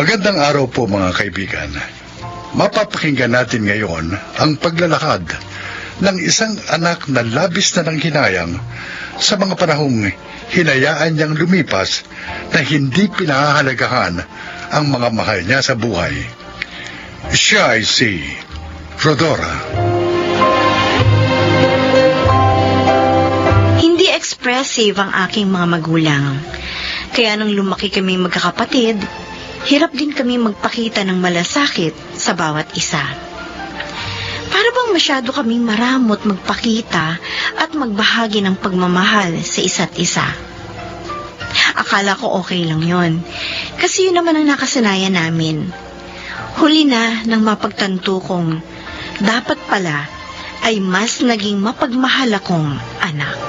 Magandang araw po mga kaibigan. Mapapakinggan natin ngayon ang paglalakad ng isang anak na labis na nanghinayang sa mga panahong hinayaan niyang lumipas na hindi pinahahalagahan ang mga mahal niya sa buhay. Siya ay si Rodora. Hindi expressive ang aking mga magulang. Kaya nung lumaki kami magkakapatid, hirap din kami magpakita ng malasakit sa bawat isa. Para bang masyado kaming maramot magpakita at magbahagi ng pagmamahal sa isa't isa. Akala ko okay lang yon, kasi yun naman ang nakasanayan namin. Huli na nang mapagtanto kong dapat pala ay mas naging mapagmahal akong anak.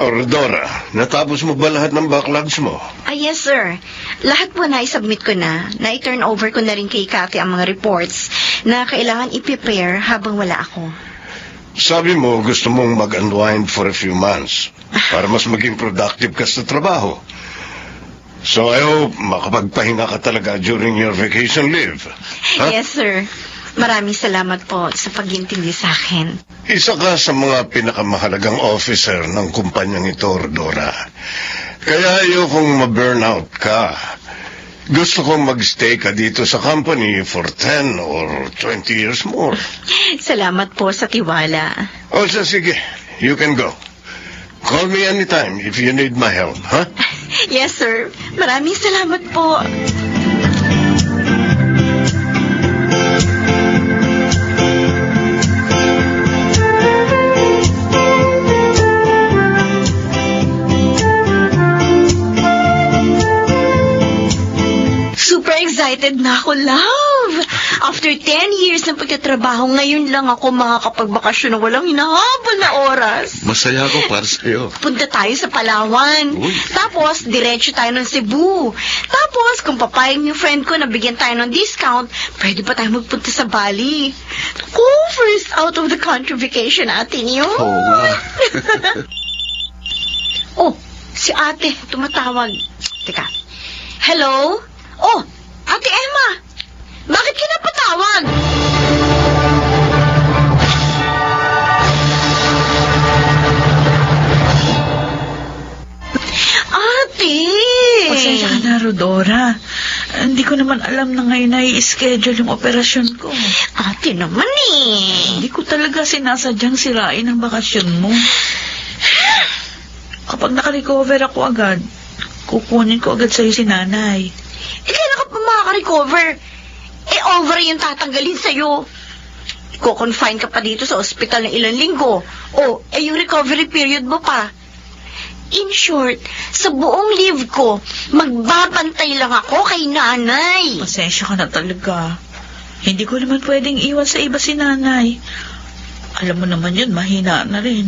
Rodora, natapos mo ba lahat ng backlogs mo? Yes sir. Lahat po na-submit ko na i-turn over ko na rin kay Kathy ang mga reports na kailangan i-prepare habang wala ako. Sabi mo gusto mong mag-unwind for a few months para mas maging productive ka sa trabaho. So I hope makapagpahinga ka talaga during your vacation leave. Huh? Yes sir. Maraming salamat po sa pag-intindi sa akin. Isa ka sa mga pinakamahalagang officer ng kumpanyang ito, Rodora. Kaya ayokong ma-burnout ka. Gusto kong mag-stay ka dito sa company for 10 or 20 years more. Salamat po sa tiwala. O so, sige, you can go. Call me anytime if you need my help, huh? Yes sir. Maraming salamat po. Super excited na ako, love! After 10 years ng pagtatrabaho, ngayon lang ako makakapagbakasyon na walang hinahabol na oras. Masaya ako para sa'yo. Punta tayo sa Palawan. Uy. Tapos, diretso tayo ng Cebu. Tapos, kung papayag yung friend ko na bigyan tayo ng discount, pwede pa tayo magpunta sa Bali. Naku, first out of the country vacation natin yun. Oo nga. Oh, si ate, tumatawag. Teka. Hello? Oh, Ate Emma! Bakit ka napatawag? Ate! Pasensya ka na, Rodora. Hindi ko naman alam na ngayon ay i-schedule yung operasyon ko. Ate naman eh. Hindi ko talaga sinasadyang sirain ang bakasyon mo. Kapag nakarecover ako agad, kukunin ko agad sa'yo si nanay. Kailan ka pa makaka-recover? Ovary yung tatanggalin sa'yo. Iko-confine ka pa dito sa ospital ng ilang linggo. Yung recovery period mo pa. In short, sa buong leave ko, magbabantay lang ako kay nanay. Pasensya ka na talaga. Hindi ko naman pwedeng iwan sa iba si nanay. Alam mo naman yun, mahina na rin.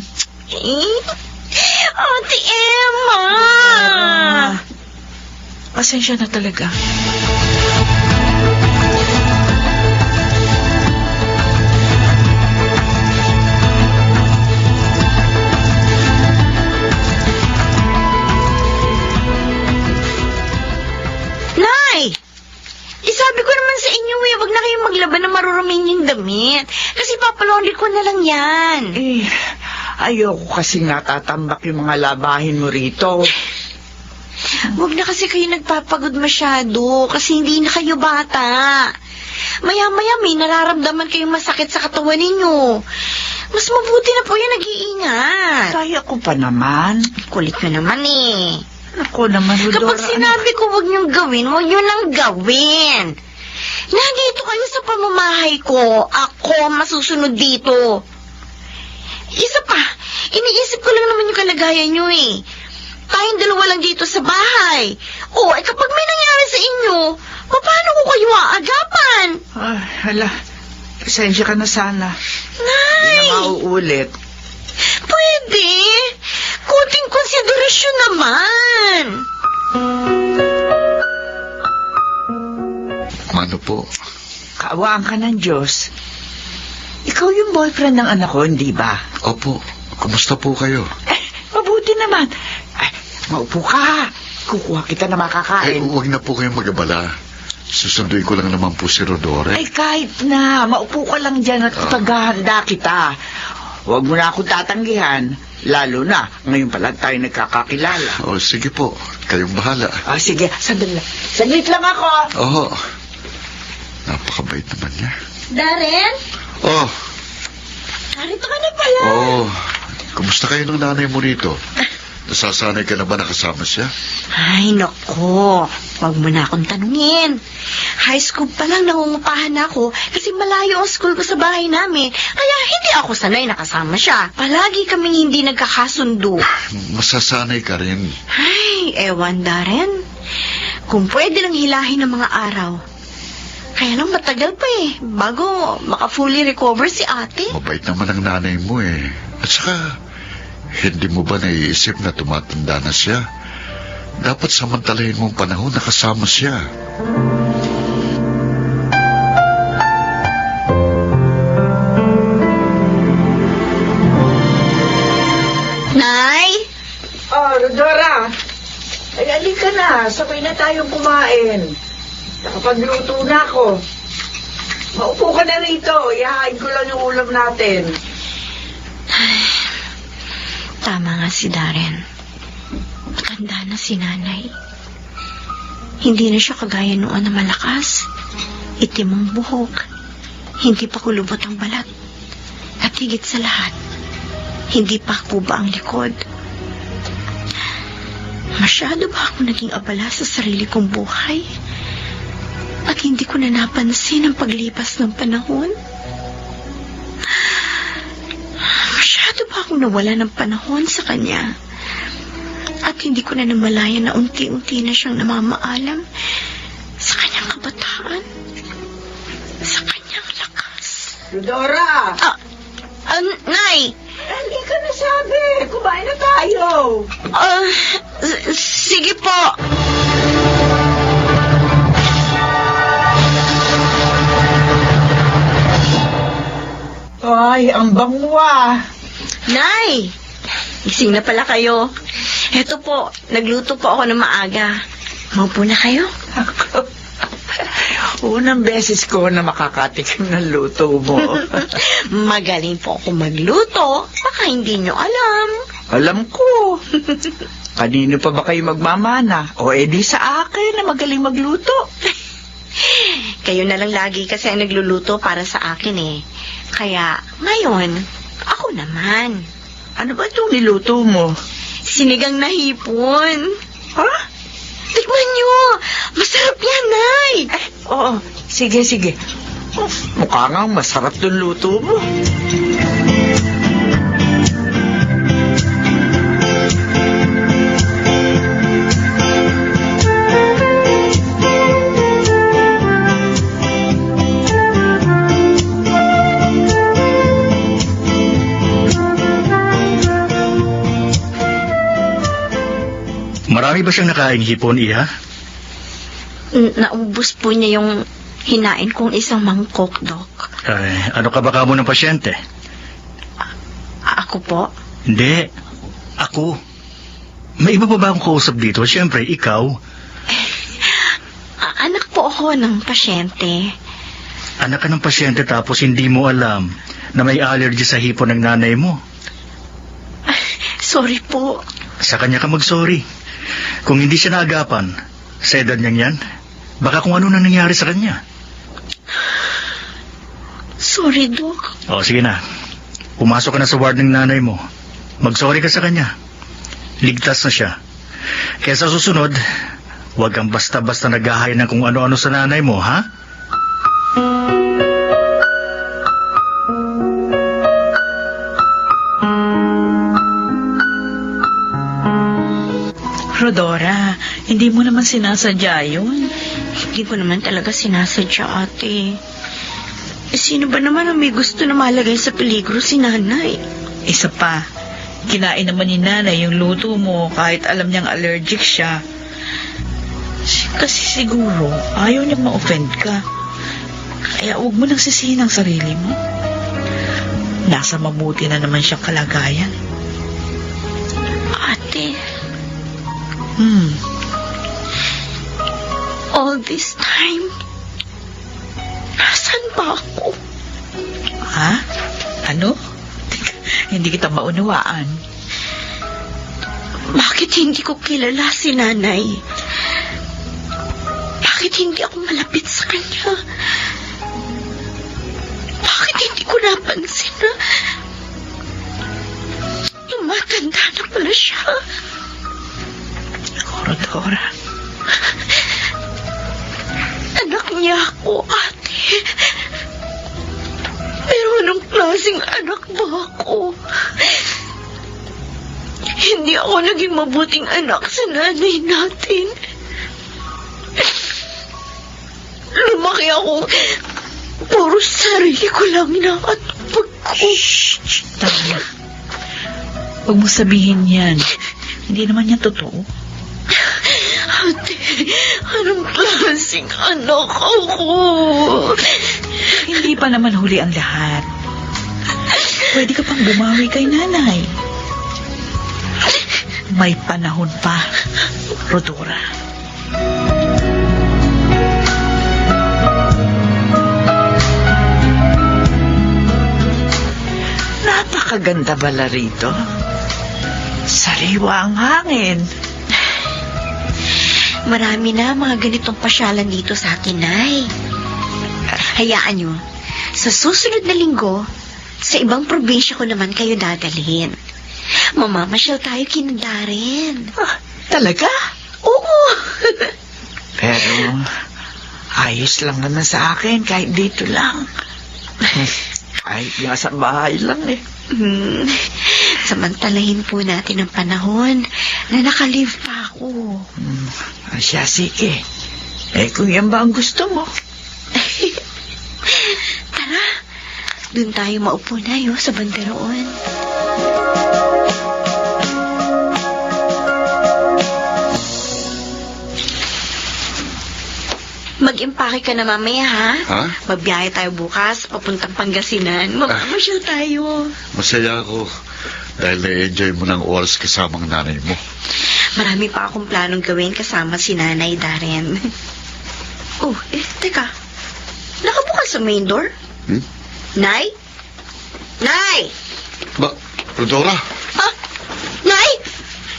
Ate Emma! Pasensya na talaga. Nay! Isabi ko naman sa inyo wag na kayong maglaban ng marurumin yung damit. Kasi papalondit ko na lang yan. Ayoko kasi natatambak yung mga labahin mo rito. Huwag na kasi kayo nagpapagod masyado kasi hindi na kayo bata. Maya-maya may nararamdaman kayong masakit sa katawan ninyo. Mas mabuti na po yung nag-iingat. Kaya ko pa naman. Kulit nyo naman eh. Ako naman, Rodora. Kapag sinabi ko huwag niyong gawin, huwag niyo nang gawin. Nandito kayo sa pamamahay ko. Ako masusunod dito. Isa pa, iniisip ko lang naman yung kalagayan niyo eh. Tayong dalawa lang dito sa bahay. Kapag may nangyari sa inyo, paano ko kayo aagapan? Ay, hala. Pasensya ka na sana. Nay! Hindi na mauulit. Pwede. Kunting konsiderasyon naman. Ano po? Kaawaan ka ng Diyos. Ikaw yung boyfriend ng anak ko, hindi ba? Opo. Kumusta po kayo? Mabuti naman. Maupo ka. Kukuha kita na makakain. Huwag na po kayong mag-abala. Susunduin ko lang naman po si Rodora. Ay, kahit na. Maupo ka lang dyan at paghahanda kita. Huwag mo na akong tatanggihan. Lalo na, ngayon pa lang tayo nagkakakilala. Oh, sige po. Kayong bahala. Sige, sandali. Saglit lang ako. Oo. Napakabait naman niya. Darren? Oh, Narito ka na pala. oh. Kumusta kayo ng nanay mo rito? Nasasanay ka na ba nakasama siya? Ay, nako. Huwag mo na akong tanungin. High school pa lang nangungupahan ako kasi malayo ang school ko sa bahay namin. Kaya hindi ako sanay nakasama siya. Palagi kaming hindi nagkakasundo. Masasanay ka rin. Ay, ewan Darren. Kung pwede lang hilahin ng mga araw. Kaya lang matagal pa bago maka-fully recover si ate. Mabait naman ang nanay mo eh. At saka, hindi mo ba naiisip na tumatanda na siya? Dapat samantalahin mong panahon na kasama siya. Nay? Oh, Rodora. Ay, alika na. Sabay na tayong kumain. Nakapagluto na ako. Maupo ka na rito. Ihahain ko lang yung ulam natin. Tama nga si Darren. Matanda na si nanay. Hindi na siya kagaya noon na malakas. Itim ang buhok. Hindi pa kulubot ang balat. At higit sa lahat, hindi pa kuba ang likod. Masyado ba ako naging abala sa sarili kong buhay? At hindi ko na napansin ang paglipas ng panahon? Masyado ba akong nawala ng panahon sa kanya? At hindi ko na namalayan na unti-unti na siyang namamaalam sa kanyang kabataan, sa kanyang lakas. Rodora! Nay! Halika na sabi. Kumain na tayo. Sige po. Ay, ang bango ah. Nay! Gising na pala kayo. Eto po, nagluto po ako ng maaga. Maupo na kayo. Unang beses ko na makakatikim ng luto mo. Magaling po ako magluto. Baka hindi nyo alam. Alam ko. Kanino pa ba kayo magmamana? O edi sa akin na magaling magluto. Kayo na lang lagi kasi ang nagluluto para sa akin Kaya, ngayon, ako naman. Ano ba itong niluto mo? Sinigang na hipon. Ha? Tikman nyo! Masarap yan, Nay! Oo, sige. Mukha nga masarap itong luto mo. Marami ba siyang nakain hipon, Iha? Naubos po niya yung hinain kong isang mangkok, Dok. Ay, ano ka ba kamo ng pasyente? Ako po? Hindi. Ako. May iba pa ba akong kausap dito? Siyempre, ikaw. Anak po ako ng pasyente. Anak ka ng pasyente tapos hindi mo alam na may allergy sa hipon ng nanay mo. Sorry po. Sa kanya ka mag-sorry. Kung hindi siya naagapan, sa edad niyang yan, baka kung ano na nangyari sa kanya. Sorry, Dok. O, sige na. Pumasok ka na sa ward ng nanay mo. Mag-sorry ka sa kanya. Ligtas na siya. Kaya sa susunod, huwag kang basta-basta naghahay ng kung ano-ano sa nanay mo, ha? Rodora, hindi mo naman sinasadya yun. Hindi ko naman talaga sinasadya, ate. Sino ba naman ang may gusto na malagay sa peligro si nanay? Isa pa, kinain naman ni nanay yung luto mo kahit alam niyang allergic siya. Kasi siguro, ayaw niyang ma-offend ka. Kaya huwag mo nang sisihin ang sarili mo. Nasa mabuti na naman siyang kalagayan. Ate, All this time, nasan ba ako? Ha? Ano? Teka, hindi kita maunawaan. Bakit hindi ko kilala si nanay? Bakit hindi ako malapit sa kanya? Bakit hindi ko napansin na tumatanda na pala siya? Rodora. Anak niya ako, ate. Pero anong klaseng anak ba ako? Hindi ako naging mabuting anak sa nanay natin. Lumaki ako, puro sarili ko lang nakatupag ko. Tama. Huwag mo sabihin yan. Hindi naman yan totoo. Ate, anong klaseng anak ako? Hindi pa naman huli ang lahat. Pwede ka pang bumawi kay nanay. May panahon pa, Rodora. Napakaganda pala rito. Sariwa ang hangin. Marami na mga ganitong pasyalan dito sa atin, Nay. Hayaan nyo, sa susunod na linggo, sa ibang probinsya ko naman kayo dadalhin. Mamamasyal tayo kina Darren. Talaga? Oo. Pero, ayos lang naman sa akin kahit dito lang. Kahit nga sa bahay lang eh. Samantalahin po natin ang panahon na nakalive pa ako. Siya, sige. Eh, kung yan ba ang gusto mo? Tara, dun tayo maupo na sa banderoon. Mag-impake ka na mamaya, ha? Ha? Magbiyahe tayo bukas, papuntang Pangasinan. Mamamasyal tayo. Masaya ako dahil na-enjoy mo ng oras kasama ang nanay mo. Marami pa akong planong gawin kasama si Nanay Darren. Oh, teka. Nakabukas sa main door? Nay? Nay! Rodora? Ha? Nay!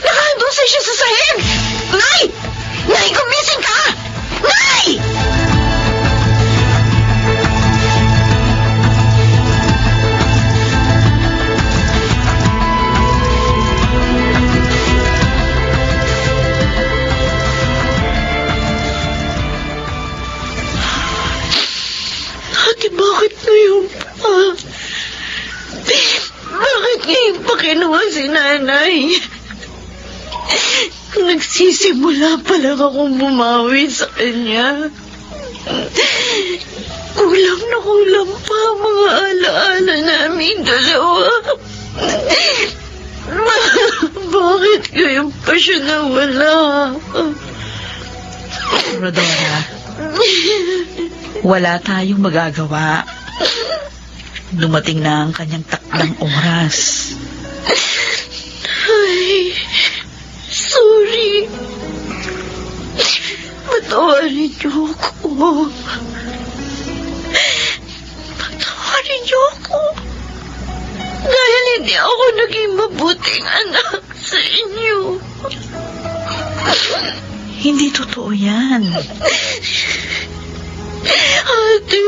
Nakahandong siya sa sahig! Nay! Nay, gumising ka! Nay! Ate, bakit ngayon pa? Bakit ngayon pa kinuha si nanay? Nagsisimula pa lang akong bumawi sa kanya. Kulang na kulang pa ang mga alaala namin dalawa. Bakit ngayon pa siya nawala? Rodora, wala tayong magagawa. Dumating na ang kanyang takdang oras. Ay, sorry. Patawarin niyo ako. Patawarin niyo ako. Dahil hindi ako naging mabuting anak sa inyo. Hindi totoo yan. Ate,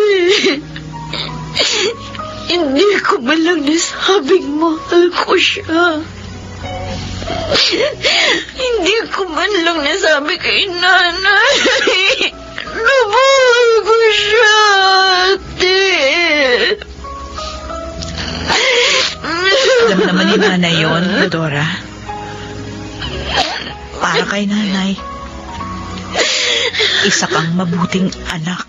hindi ko man lang nasabing mahal ko siya. Hindi ko man lang nasabi kay nanay na mahal ko siya, ate. Alam naman ni nanay yun, Rodora. Para kay nanay, isa kang mabuting anak.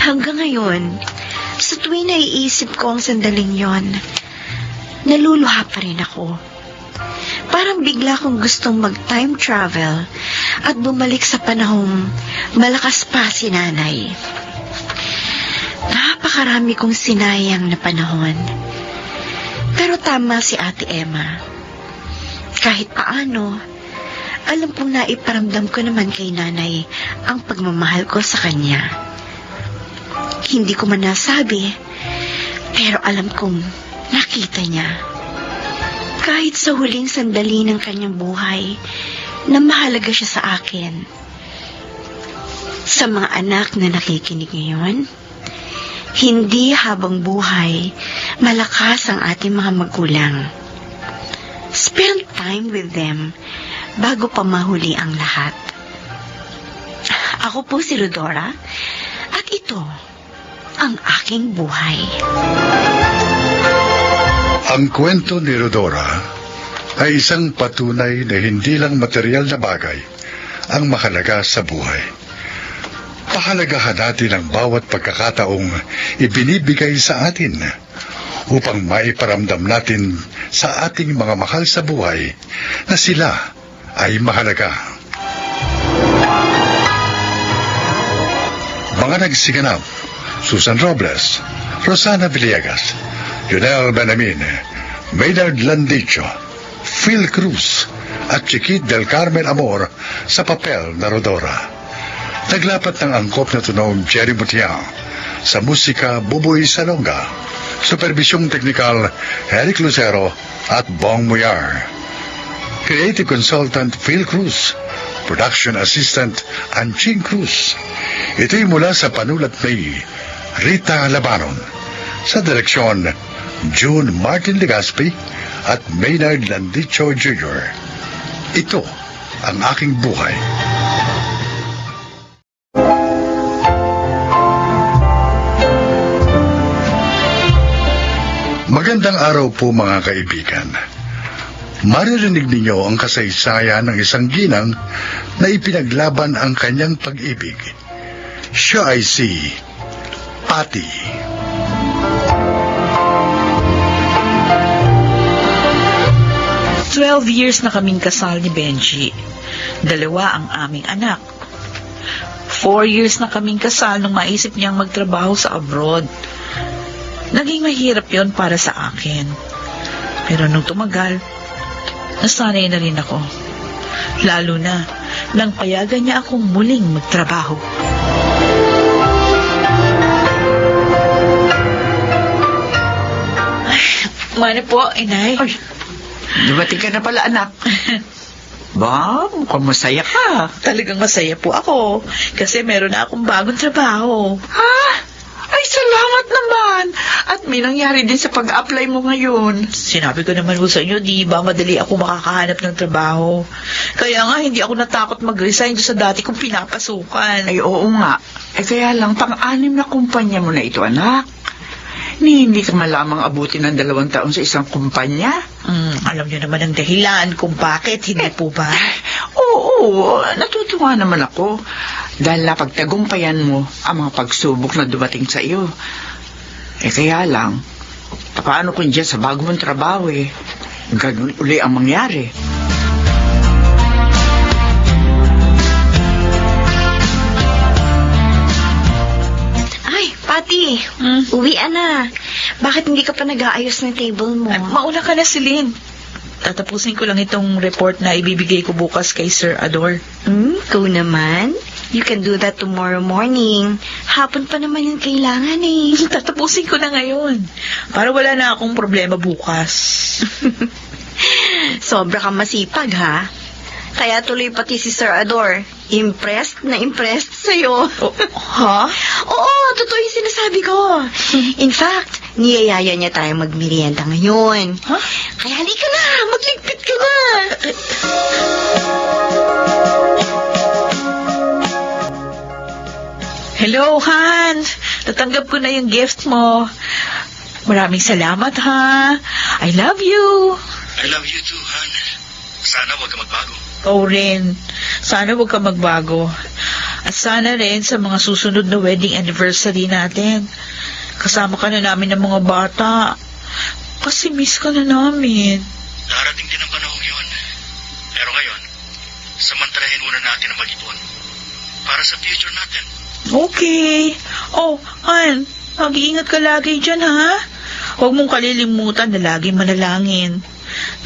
Hanggang ngayon, sa tuwing naiisip ko ang sandaling yon, naluluha pa rin ako. Parang bigla kong gustong mag-time travel at bumalik sa panahong malakas pa si nanay. Napakarami kong sinayang na panahon. Pero tama si Ate Emma. Kahit paano, alam kong naiparamdam ko naman kay nanay ang pagmamahal ko sa kanya. Hindi ko man nasabi, pero alam kong nakita niya. Kahit sa huling sandali ng kanyang buhay, na mahalaga siya sa akin. Sa mga anak na nakikinig ngayon, hindi habang buhay malakas ang ating mga magulang. Spend time with them bago pa mahuli ang lahat. Ako po si Rodora at ito ang aking buhay. Ang kwento ni Rodora ay isang patunay na hindi lang material na bagay ang mahalaga sa buhay. Pahalagahan natin ang bawat pagkakataong ibinibigay sa atin upang maiparamdam natin sa ating mga mahal sa buhay na sila ay mahalaga. Mga nagsiganap: Susan Robles, Rosana Villegas, Junel Benamin, Maynard Landicho, Phil Cruz at Chiquit del Carmen Amor sa papel na Rodora. Naglapat ng angkop na tunog Jerry Mutiang, sa musika Buboy Salonga, supervisyong teknikal Eric Lucero at Bong Muyar. Creative consultant Phil Cruz, production assistant Anching Cruz. Ito'y mula sa panulat ni Rita Labanon, sa direksyon June Martin Legaspi at Maynard Landicho Jr. Ito ang aking buhay. Magandang araw po mga kaibigan. Maririnig ninyo ang kasaysayan ng isang ginang na ipinaglaban ang kanyang pag-ibig. Siya ay si Patty. "12 years na kaming kasal ni Benji. 2 ang aming anak. 4 years na kaming kasal nung maisip niyang magtrabaho sa abroad. Naging mahirap yon para sa akin. Pero nung tumagal, nasanay na rin ako. Lalo na nang payagan niya akong muling magtrabaho. Mano po, inay? Ay, dumating ka na pala, anak. Ba, mukhang masaya ka. Talagang masaya po ako kasi meron na akong bagong trabaho. Ha? Ay, salamat naman. At may nangyari din sa pag-apply mo ngayon. Sinabi ko naman po sa inyo, di ba madali ako makakahanap ng trabaho. Kaya nga, hindi ako natakot mag-resign doon sa dati kong pinapasukan. Ay, oo nga. Kaya lang, pang-anim na kumpanya mo na ito, anak. Hindi ka malamang abutin ng 2 taon sa isang kumpanya. Alam niyo naman ang dahilan kung bakit, hindi po ba? Oo, natutuwa naman ako. Dahil napagtagumpayan mo ang mga pagsubok na dumating sa iyo. Kaya lang, paano kung dyan sa bago mong trabaho ganun uli ang mangyari? Ay, Patty, uwian na. Bakit hindi ka pa nag-aayos ng table mo? Mauna ka na, Celine. Tatapusin ko lang itong report na ibibigay ko bukas kay Sir Ador. Go naman. You can do that tomorrow morning. Hapon pa naman yung kailangan eh. Tatapusin ko na ngayon. Para wala na akong problema bukas. Sobra kang masipag, ha? Kaya tuloy pati si Sir Ador. Impressed na impressed sa'yo. Ha? Oo, totoo yung sinasabi ko. In fact, niyayaya niya tayong magmerienda ngayon. Ha? Kaya halika na, magligpit ka na. Hello, Han. Natanggap ko na yung gift mo. Maraming salamat, ha. I love you. I love you too, Han. Sana huwag ka magbago. Oo rin. Sana huwag ka magbago. At sana rin sa mga susunod na wedding anniversary natin. Kasama ka na namin ng mga bata. Kasi miss ka na namin. Darating din ang panahon yun. Pero ngayon, samantalahin muna natin ang mag-ipon para sa future natin. Okay. Oh, Han, Mag-iingat ka lagi dyan, ha? Huwag mong kalilimutan na lagi manalangin.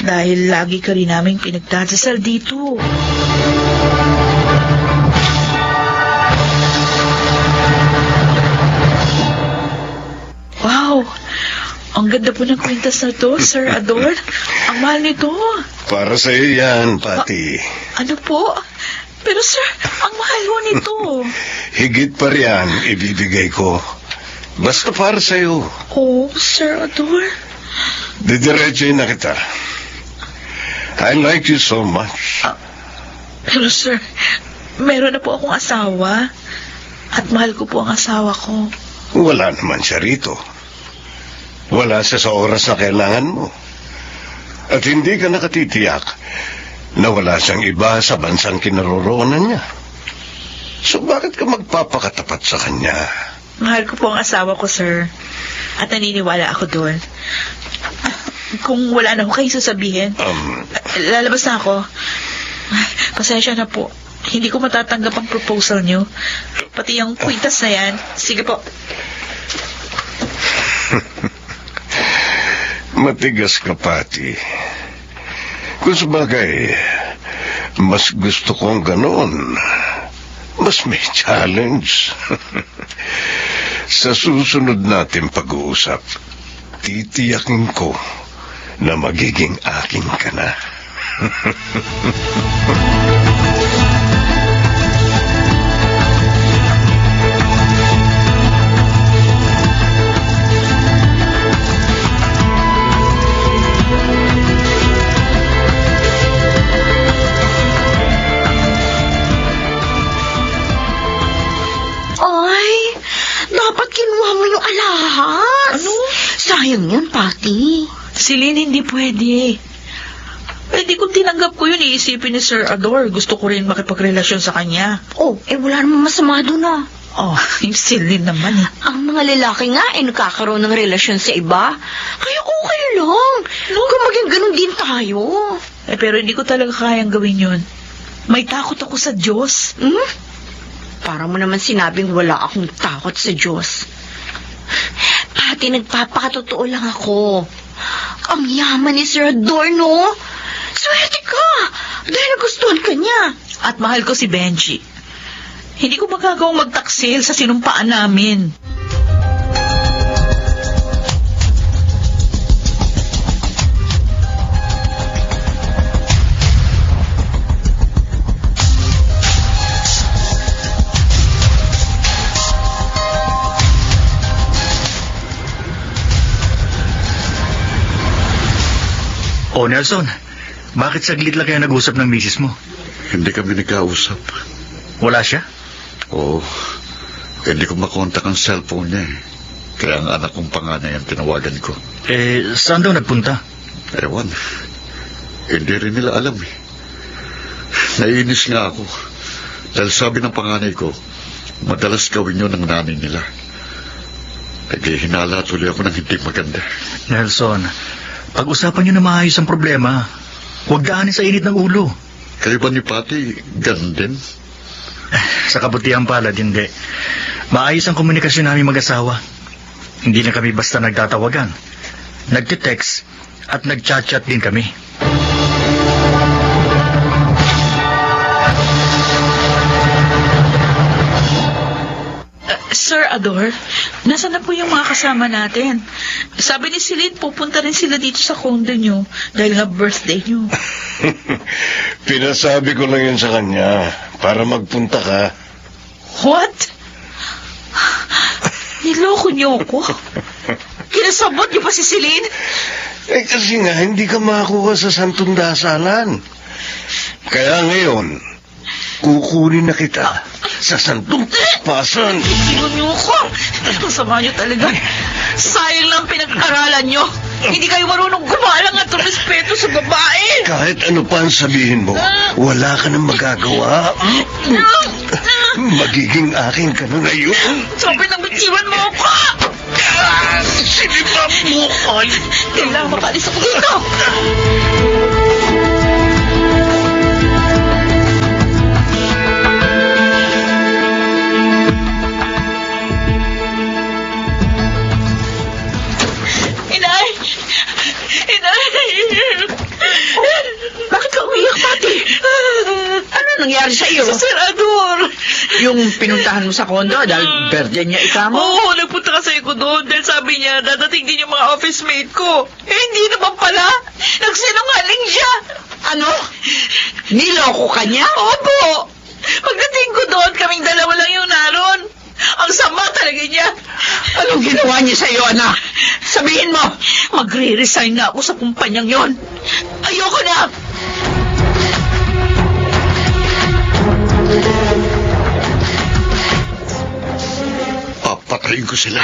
Dahil lagi ka rin naming pinagdadasal dito. Wow! Ang ganda po ng kwintas na to, Sir Ador. Ang mahal nito. Para sa iyo yan, Patty. Ano po? Pero sir, ang mahal ho nito. Higit pa riyan, ibibigay ko. Basta para sa iyo. Oh, Sir Ador. Didiretsuhin na kita. I like you so much. Pero sir, meron na po akong asawa. At mahal ko po ang asawa ko. Wala naman siya rito. Wala siya sa oras na kailangan mo. At hindi ka nakatitiyak na wala siyang iba sa bansang kinaroroonan niya. So bakit ka magpapakatapat sa kanya? Mahal ko po ang asawa ko, sir. At naniniwala ako doon. Kung wala na ho kayo sasabihin, lalabas na ako. Pasensya na po. Hindi ko matatanggap ang proposal niyo. Pati yung kwintas na yan. Sige po. Matigas ka, Patty. Kung sabagay, mas gusto kong ganoon. Mas may challenge. Sa susunod natin pag-uusap, titiyakin ko na magiging akin ka na. Ay, dapat kinuha mo yung alahas. Ano? Sayang yun, Patty. Celine, hindi pwede. Pwede kung tinanggap ko yun, iisipin ni Sir Ador. Gusto ko rin makipagrelasyon sa kanya. Oh, wala namang masama doon ah. Oh, yung Celine naman eh. Ang mga lalaki nga nagkakaroon ng relasyon sa iba. Kaya okay lang. Kung maging ganun din tayo. Pero hindi ko talaga kayang gawin yun. May takot ako sa Diyos. Para mo naman sinabing wala akong takot sa Diyos. Pati nagpapakatotoo lang ako. Ang yaman ni Sir Adorno. Swerte ka. Dahil nagustuhan ka niya. At mahal ko si Benji. Hindi ko magagawang magtaksil sa sinumpaan namin. Oh, Nelson, bakit saglit lang kayo nag-usap ng misis mo? Hindi kami nagkausap. Wala siya? Oo. Hindi ko makontak ang cellphone niya eh. Kaya ang anak kong panganay ang tinawagan ko. Saan daw nagpunta? Ewan. Hindi rin nila alam eh. Naiinis nga ako. Dahil sabi ng panganay ko, madalas gawin yun ng nanay nila. Naghihinala tuloy ako ng hindi maganda. Nelson, pag-usapan niyo na maayos ang problema. Huwag daanin sa init ng ulo. Kayo ba ni Patty, ganun din? Sa kabutihan pala, hindi. Maayos ang komunikasyon namin mag-asawa. Hindi na kami basta nagtatawagan. Nagtitext at nagchat-chat din kami. Sir Ador, nasa na po yung mga kasama natin? Sabi ni Celine, pupunta rin sila dito sa condo nyo dahil nga birthday nyo. Pinasabi ko lang yun sa kanya para magpunta ka. What? Niloko niyo ako? Kinasabot niyo pa si Celine? Kasi nga, hindi ka makakuha sa Santong Dasalan. Kaya ngayon, kukunin na kita sa Santong Paspasan. Sino niyo ako? Ang sama niyo talaga. Sayang lang pinag-aralan niyo. Hindi kayo marunong gumalang at respeto sa babae. Kahit ano pa ang sabihin mo, wala ka nang magagawa. Magiging akin ka na ngayon. Sabi ng bitiwan mo ako! Sinibab mo ko. Kailangan makalis ako dito. Yung pinuntahan mo sa kondo dahil birthday niya ikamo? Oo, nagpunta kasi ako doon dahil sabi niya dadating din yung mga office mate ko. Eh, hindi naman pala. Nagsinungaling siya. Ano? Niloko ka niya? Opo. Pagdating ko doon, kaming dalawa lang yung naroon. Ang sama talaga niya. Anong ginawa niya sa'yo, anak? Sabihin mo! Magre-resign na ako sa kumpanyang yon. Ayoko na. Papatayin ko sila.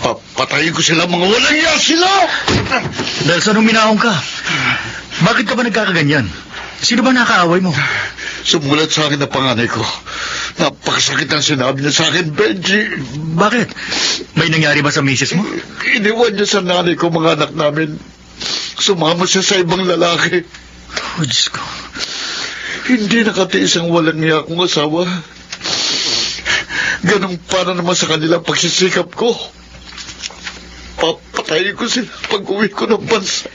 Papatayin ko sila, mga walang iya sila! Nelson, huminahon ka. Bakit ka ba nagkakaganyan? Sino ba nakaaway mo? Sumulat sa akin ang panganay ko. Napakasakit ang sinabi niya sa akin, Benji. Bakit? May nangyari ba sa misis mo? Iniwan niya sa nanay ko mga anak namin. Sumama siya sa ibang lalaki. Oh, Diyos ko. Hindi nakatiis ang walang niya akong asawa. Ganun para naman sa kanila pagsisikap ko. Papatayin ko sila pag-uwi ko ng bansa.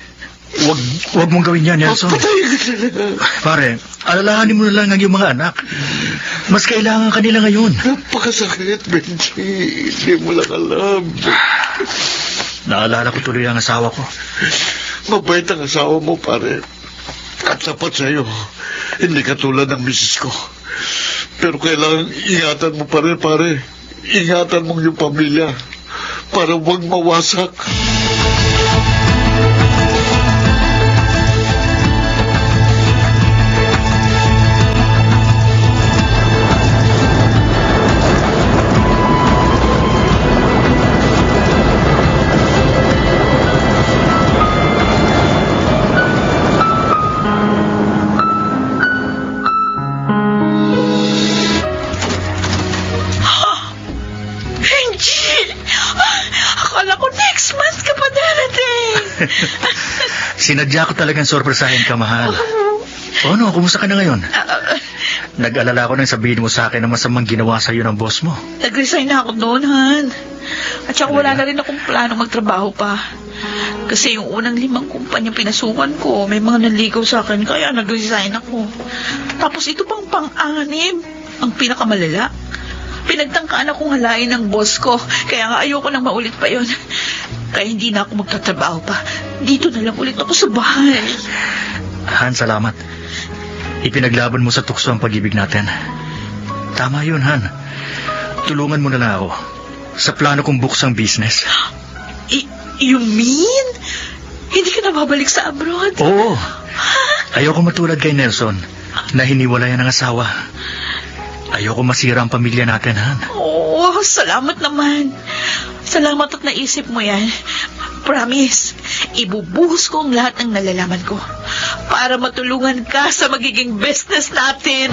Wag mong gawin yan, Nelson. Papatayin ko sila. Pare, alalahanin mo na lang ang iyong mga anak. Mas kailangan kanila ngayon. Napakasakit, Benji. Hindi mo lang alam. Naalala ko tuloy ang asawa ko. Mabait ang asawa mo, pare. At tapat sa'yo. Hindi katulad ng misis ko. Pero kailangan ingatan mo pa rin, pare. Ingatan mong yung pamilya. Para huwag mawasak. Benji! Akala ko next month ka pa darating. Sinadya ko talagang sorpresahin ka, mahal. O ano, kumusta ka na ngayon? Nag-alala ko nang sabihin mo sa akin na masamang ginawa sa'yo ng boss mo. Nag-resign na ako doon, Han. At saka wala na rin akong plano magtrabaho pa. Kasi yung unang 5 kumpanya pinasukan ko, may mga nanligaw sa akin, kaya nag-resign ako. Tapos ito pang pang-anim, ang pinakamalala. Pinagtangkaan akong halain ng boss ko, kaya nga ayoko nang maulit pa yon. Kaya hindi na ako magtatrabaho pa. Dito na lang ulit ako sa bahay. Han, salamat. Ipinaglaban mo sa tukso ang pag-ibig natin. Tama yun, Han. Tulungan mo na lang ako sa plano kong buksang business. You mean? Hindi ka na babalik sa abroad? Oo. Ayoko matulad kay Nelson na hiniwalayan ng asawa. Ayoko masira ang pamilya natin, Han. Oh, salamat naman. Salamat at naisip mo yan. Promise, ibubuhos ko ang lahat ng nalalaman ko para matulungan ka sa magiging business natin.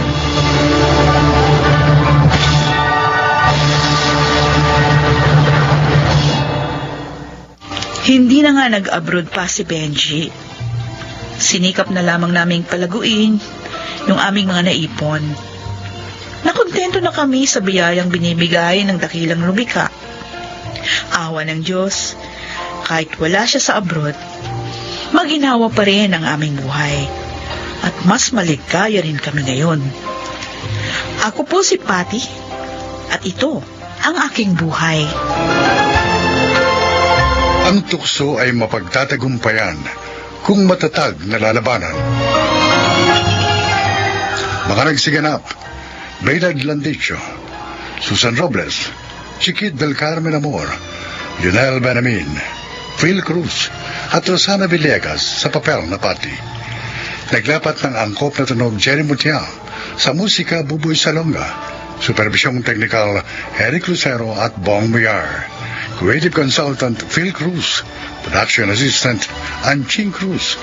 Hindi na nga nag-abroad pa si Benji. Sinikap na lamang naming palaguin yung aming mga naipon. Nakontento na kami sa biyayang binibigay ng dakilang lumikha. Awa ng Diyos, kahit wala siya sa abroad, maginawa pa rin ang aming buhay. At mas maligaya rin kami ngayon. Ako po si Patty, at ito ang aking buhay. Ang tukso ay mapagtatagumpayan kung matatag na lalabanan. Mga nagsiganap, Maynard Landicho, Susan Robles, Chiquit del Carmen Amor, Lionel Benamin, Phil Cruz, at Rosana Villegas sa papel na Patty. Naglapat ng angkop na tunog Jerry Mutia, sa musika Buboy Salonga, supervisyong technical Eric Lucero at Bong Muyar, creative consultant Phil Cruz, production assistant Anching Cruz.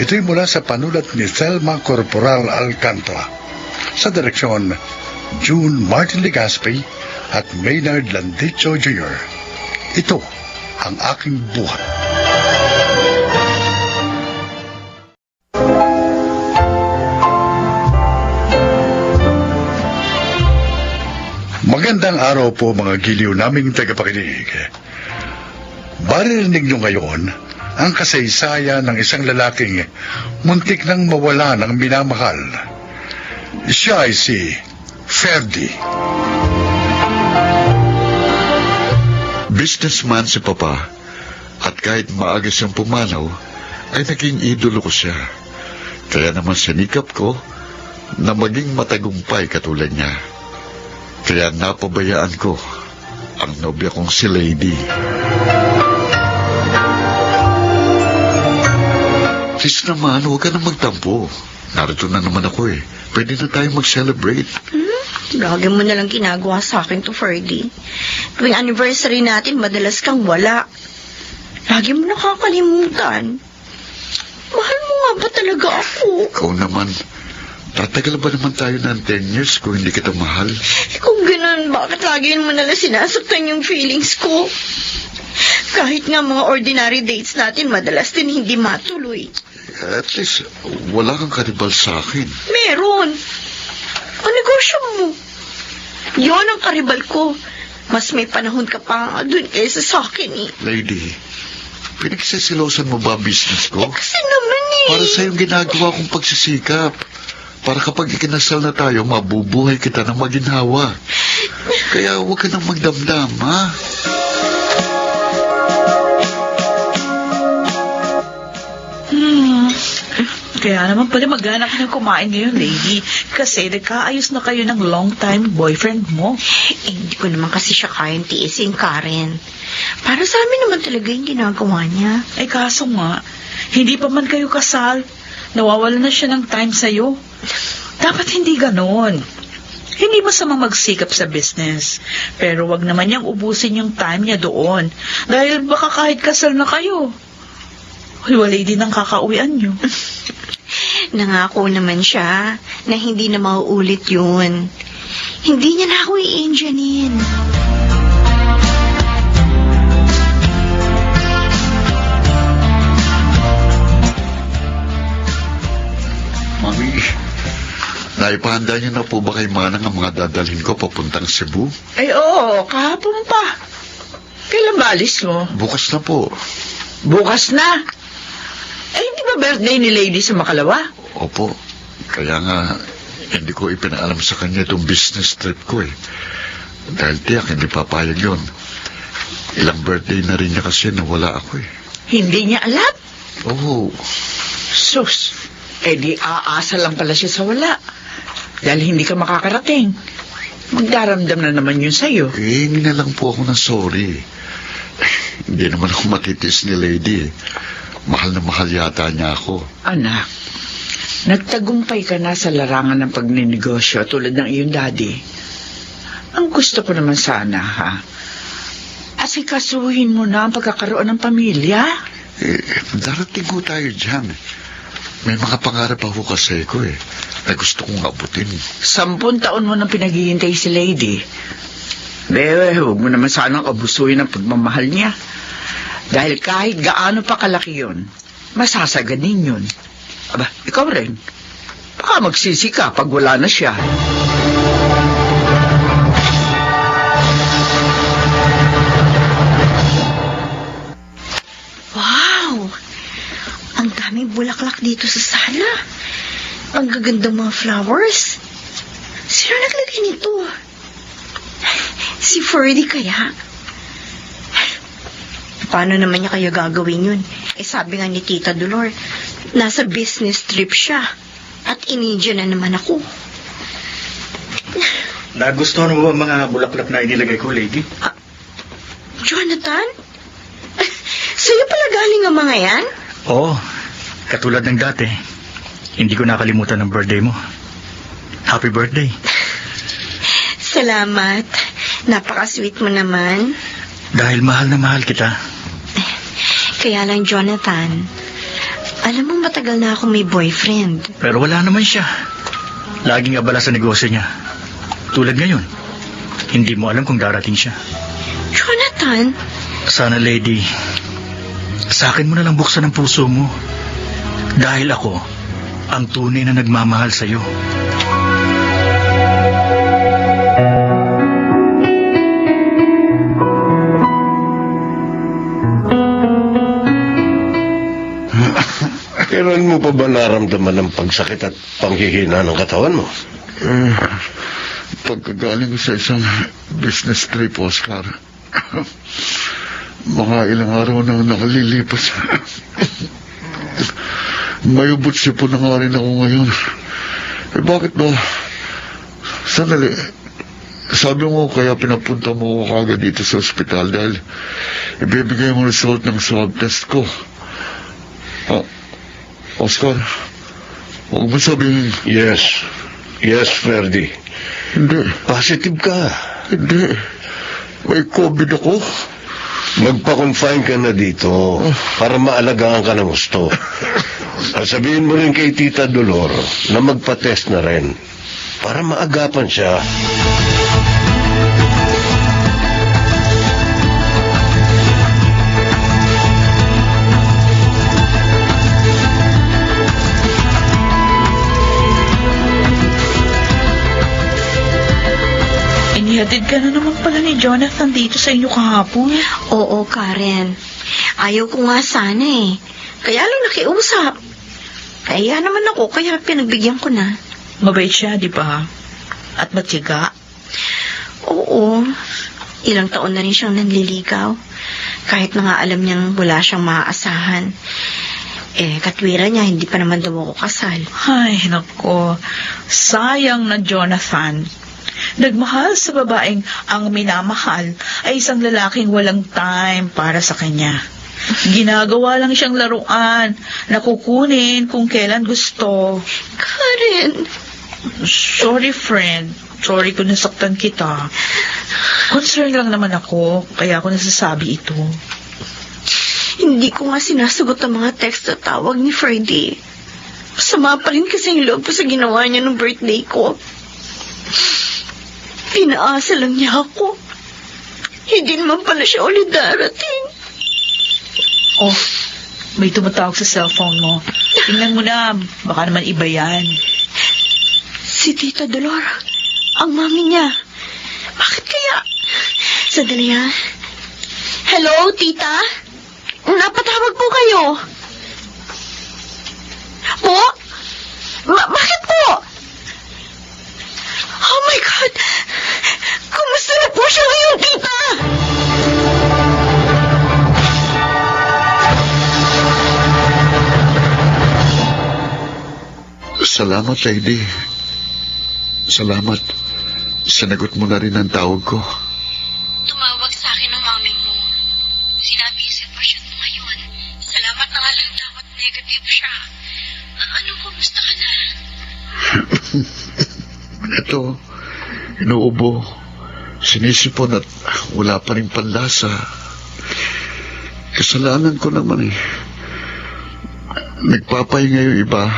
Ito'y mula sa panulat ni Thelma Corporal Alcantara. Sa direksyon, June Martin Legaspi at Maynard Landicho Jr. Ito ang aking buhay. Magandang araw po mga giliw naming tagapakinig. Maririnig nyo ngayon ang kasaysayan ng isang lalaking muntik nang mawala ng minamahal. Siya ay si Ferdy. Businessman si Papa, at kahit maaga siyang pumanaw, ay naging idolo ko siya. Kaya naman sinikap ko na maging matagumpay katulad niya. Kaya napabayaan ko ang nobya kong si Lady. Please naman, huwag ka na magtampo. Narito na naman ako eh. Pwede na tayo mag-celebrate. Lagi mo nalang ginagawa sa akin to, Ferdy. Tuwing anniversary natin, madalas kang wala. Lagi mo nakakalimutan. Mahal mo nga ba talaga ako? Ikaw naman, tatagal ba naman tayo ng 10 years kung hindi kita mahal? Kung ganun, bakit lagi mo nalang sinasaktan yung feelings ko? Kahit nga mga ordinary dates natin, madalas din hindi matuloy. At least, wala kang karibal sa akin. Meron. Ang negosyo mo. Yon ang karibal ko. Mas may panahon ka pa doon kaysa sa akin eh. Lady, pinagsisilosan mo ba ang business ko? Kasi naman eh. Para sa yung ginagawa kong pagsisikap. Para kapag ikinasal na tayo, mabubuhay kita ng maginhawa. Kaya huwag ka nang magdamdam, ha? Kaya naman pala maghanap ng kumain ngayon, lady. Kasi nagkaayos na kayo ng long-time boyfriend mo. Eh, hindi ko naman kasi siya kayang tiisin, Karen. Para sa amin naman talaga yung ginagawa niya. Eh kaso nga, hindi pa man kayo kasal. Nawawala na siya ng time sa'yo. Dapat hindi ganon. Hindi masama magsikap sa business. Pero wag naman niyang ubusin yung time niya doon. Dahil baka kahit kasal na kayo, hiwalay din ang kakauwian niyo. Nangako naman siya na hindi na mauulit yun. Hindi niya na ako i-enginein. Mami, naipahanda niyo na po ba kay Manang ang mga dadalhin ko papuntang Cebu? Ay, oo, kahapon pa. Kailan ba alis mo? Bukas na po. Bukas na. Eh, hindi ba birthday ni Lady sa Makalawa? Opo. Kaya nga, hindi ko ipinaalam sa kanya itong business trip ko eh. Dahil tiyak, hindi papayag yun. Ilang birthday na rin niya kasi nawala ako eh. Hindi niya alam? Oo. Sus, eh di aasa lang pala siya sa wala. Dahil hindi ka makakarating. Magdaramdam na naman yun sa'yo. Eh, hindi na lang po ako ng sorry. Hindi naman ako matitis ni Lady eh. Mahal na mahal yata niya ako. Anak, nagtagumpay ka na sa larangan ng pagninegosyo tulad ng iyong daddy. Ang gusto ko naman sana, ha? Asikasuhin mo na ang pagkakaroon ng pamilya. Eh, darating ko tayo dyan. May mga pangarap ako kasi ko eh, na gusto kong abutin. 10 taon mo nang pinaghihintay si Lady. Bebe, huwag mo naman sanang abusuin ang pagmamahal niya. Dahil kahit gaano pa kalaki yun, masasaganin yun. Aba, ikaw rin. Baka magsisi ka pag wala na siya. Wow! Ang daming bulaklak dito sa sala. Ang gaganda mga flowers. Sino naglagay nito? Si Ferdy kaya? Paano naman niya kaya gagawin yun? Eh sabi nga ni Tita Dolor, nasa business trip siya. At in-India na naman ako. Nagustuhan mo ba ang mga bulaklak na inilagay ko, lady? Jonathan? Sa'yo pala galing ang mga yan? Oo, katulad ng dati. Hindi ko nakalimutan ang birthday mo. Happy birthday. Salamat. Napaka-sweet mo naman. Dahil mahal na mahal kita. Kaya lang, Jonathan, alam mo matagal na akong may boyfriend. Pero wala naman siya. Laging abala sa negosyo niya. Tulad ngayon, hindi mo alam kung darating siya. Jonathan? Sana, lady, sa akin mo na lang buksan ang puso mo. Dahil ako, ang tunay na nagmamahal sa'yo. Kailan mo pa ba naramdaman ng pagsakit at panghihina ng katawan mo? Pagkagaling ko sa isang business trip, Oscar, mga ilang araw na nakalilipas. May ubot sipon na nga rin ako ngayon. Bakit ba? Sandali. Sabi mo kaya pinapunta mo ako kagad dito sa ospital dahil ibibigay mo result ng swab test ko. Oscar, huwag mo sabihin. Yes, Ferdy. Hindi. Positive ka. Hindi. May COVID ako. Magpa-confine ka na dito para maalagaan ka ng gusto. At sabihin mo rin kay Tita Dolor na magpa-test na rin para maagapan siya. Inihatid ka na naman pala ni Jonathan dito sa inyo kahapon. Oo, Karen. Ayaw ko nga sana eh. Kaya lang nakiusap. Kaya naman ako, kaya pinagbigyan ko na. Mabait siya, di ba? At matiyaga. Oo. Ilang taon na rin siyang nanliligaw. Kahit na nga alam niyang wala siyang maaasahan. Katwira niya, hindi pa naman daw ako kasal. Ay, nako. Sayang na Jonathan. Nagmahal sa babaeng ang minamahal ay isang lalaking walang time para sa kanya. Ginagawa lang siyang laruan na kukunin kung kailan gusto. Karen! Sorry, friend. Sorry kung nasaktan kita. Concern lang naman ako, kaya ako nasasabi ito. Hindi ko nga sinasagot ang mga text at tawag ni Freddy. Masama pa rin kasi yung loob ko sa ginawa niya nung birthday ko. Pinaasa lang niya ako. Hindi naman pala siya ulit darating. Oh, may tumatawag sa cellphone mo. Tingnan mo na, baka naman iba yan. Si Tita Dolor, ang mami niya. Bakit kaya? Sandali ha. Hello, Tita? Napatawag po kayo. Po? Bakit po? Oh my God! Kumusta na po siya ngayon, Tita? Salamat, lady. Salamat. Sinagot mo na rin ang tawag ko. Tumawag sa akin ng mami mo. Sinabi yung sitwasyon mo ngayon. Salamat na nga lang daw at negative siya. Ano, kumusta ka na? Ito, inuubo. Sinisipon at wala pa rin panlasa. Kasalanan ko naman eh. Nagpapahinga yung iba.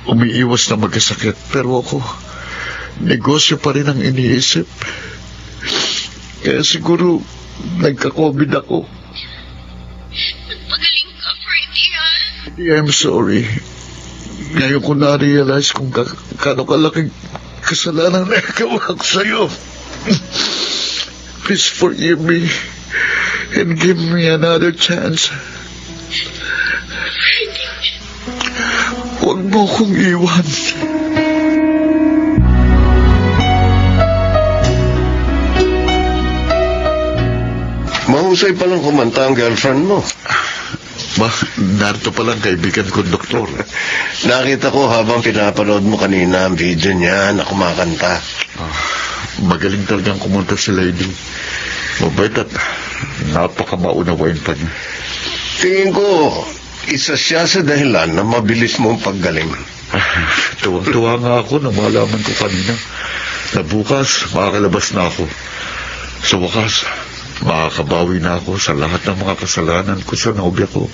Umiiwas na magkasakit. Pero ako, negosyo pa rin ang iniisip. Kaya siguro, nagka-COVID ako. Magpagaling ka, Freddy, ha? I'm sorry. Ngayon ko na-realize kung kano kalaking kasalanan na nagawa ko sa'yo. Please forgive me and give me another chance. Huwag mo kong iwan. Mahusay palang kumanta ang girlfriend mo. Ba, narito palang kaibigan ko, doktor. Nakita ko habang pinapanood mo kanina ang video niya na kumakanta. Magaling talagang kumunta si lady. Mabait at napakamaunawain pa niya. Tingin ko, isa siya sa dahilan na mabilis mong paggaling. Tuwang-tuwa nga ako na malaman ko kanina na bukas makakalabas na ako. Sa wakas, makakabawi na ako sa lahat ng mga kasalanan ko sa nobya ko.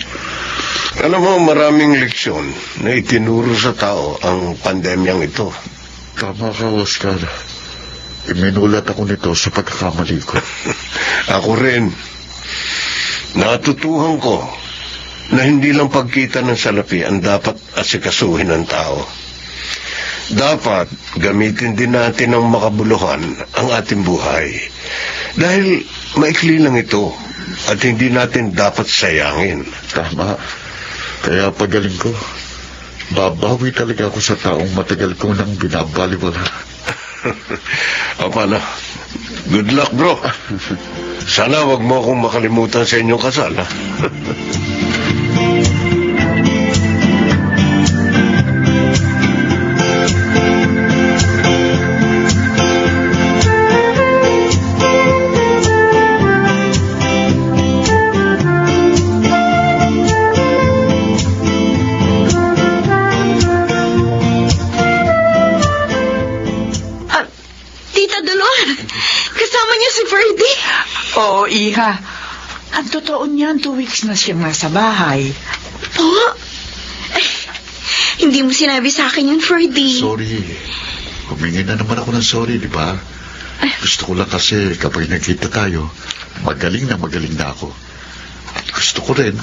Alam mo, maraming leksyon na itinuro sa tao ang pandemyang ito. Tama ka, Oscar. Iminulat ako nito sa pagkakamali ko. Ako rin. Natutuhan ko na hindi lang pagkita ng salapi ang dapat asikasuhin ng tao. Dapat gamitin din natin ng makabuluhan ang ating buhay. Dahil maikli lang ito at hindi natin dapat sayangin. Tama. Kaya pagaling ko, babawi talaga ako sa taong matagal ko nang binabaliwala. O paano? Good luck, bro. Sana wag mo akong makalimutan sa inyong kasal, ha? Tita Dolor, kasama niya si Ferdy. Oo, Iha. Ang totoo niyan, 2 weeks na siyang nasa bahay. Po? Ay, hindi mo sinabi sa akin yun, Ferdy. Sorry. Humingi na naman ako ng sorry, di ba? Gusto ko lang kasi kapag nagkita tayo, magaling na ako. At gusto ko rin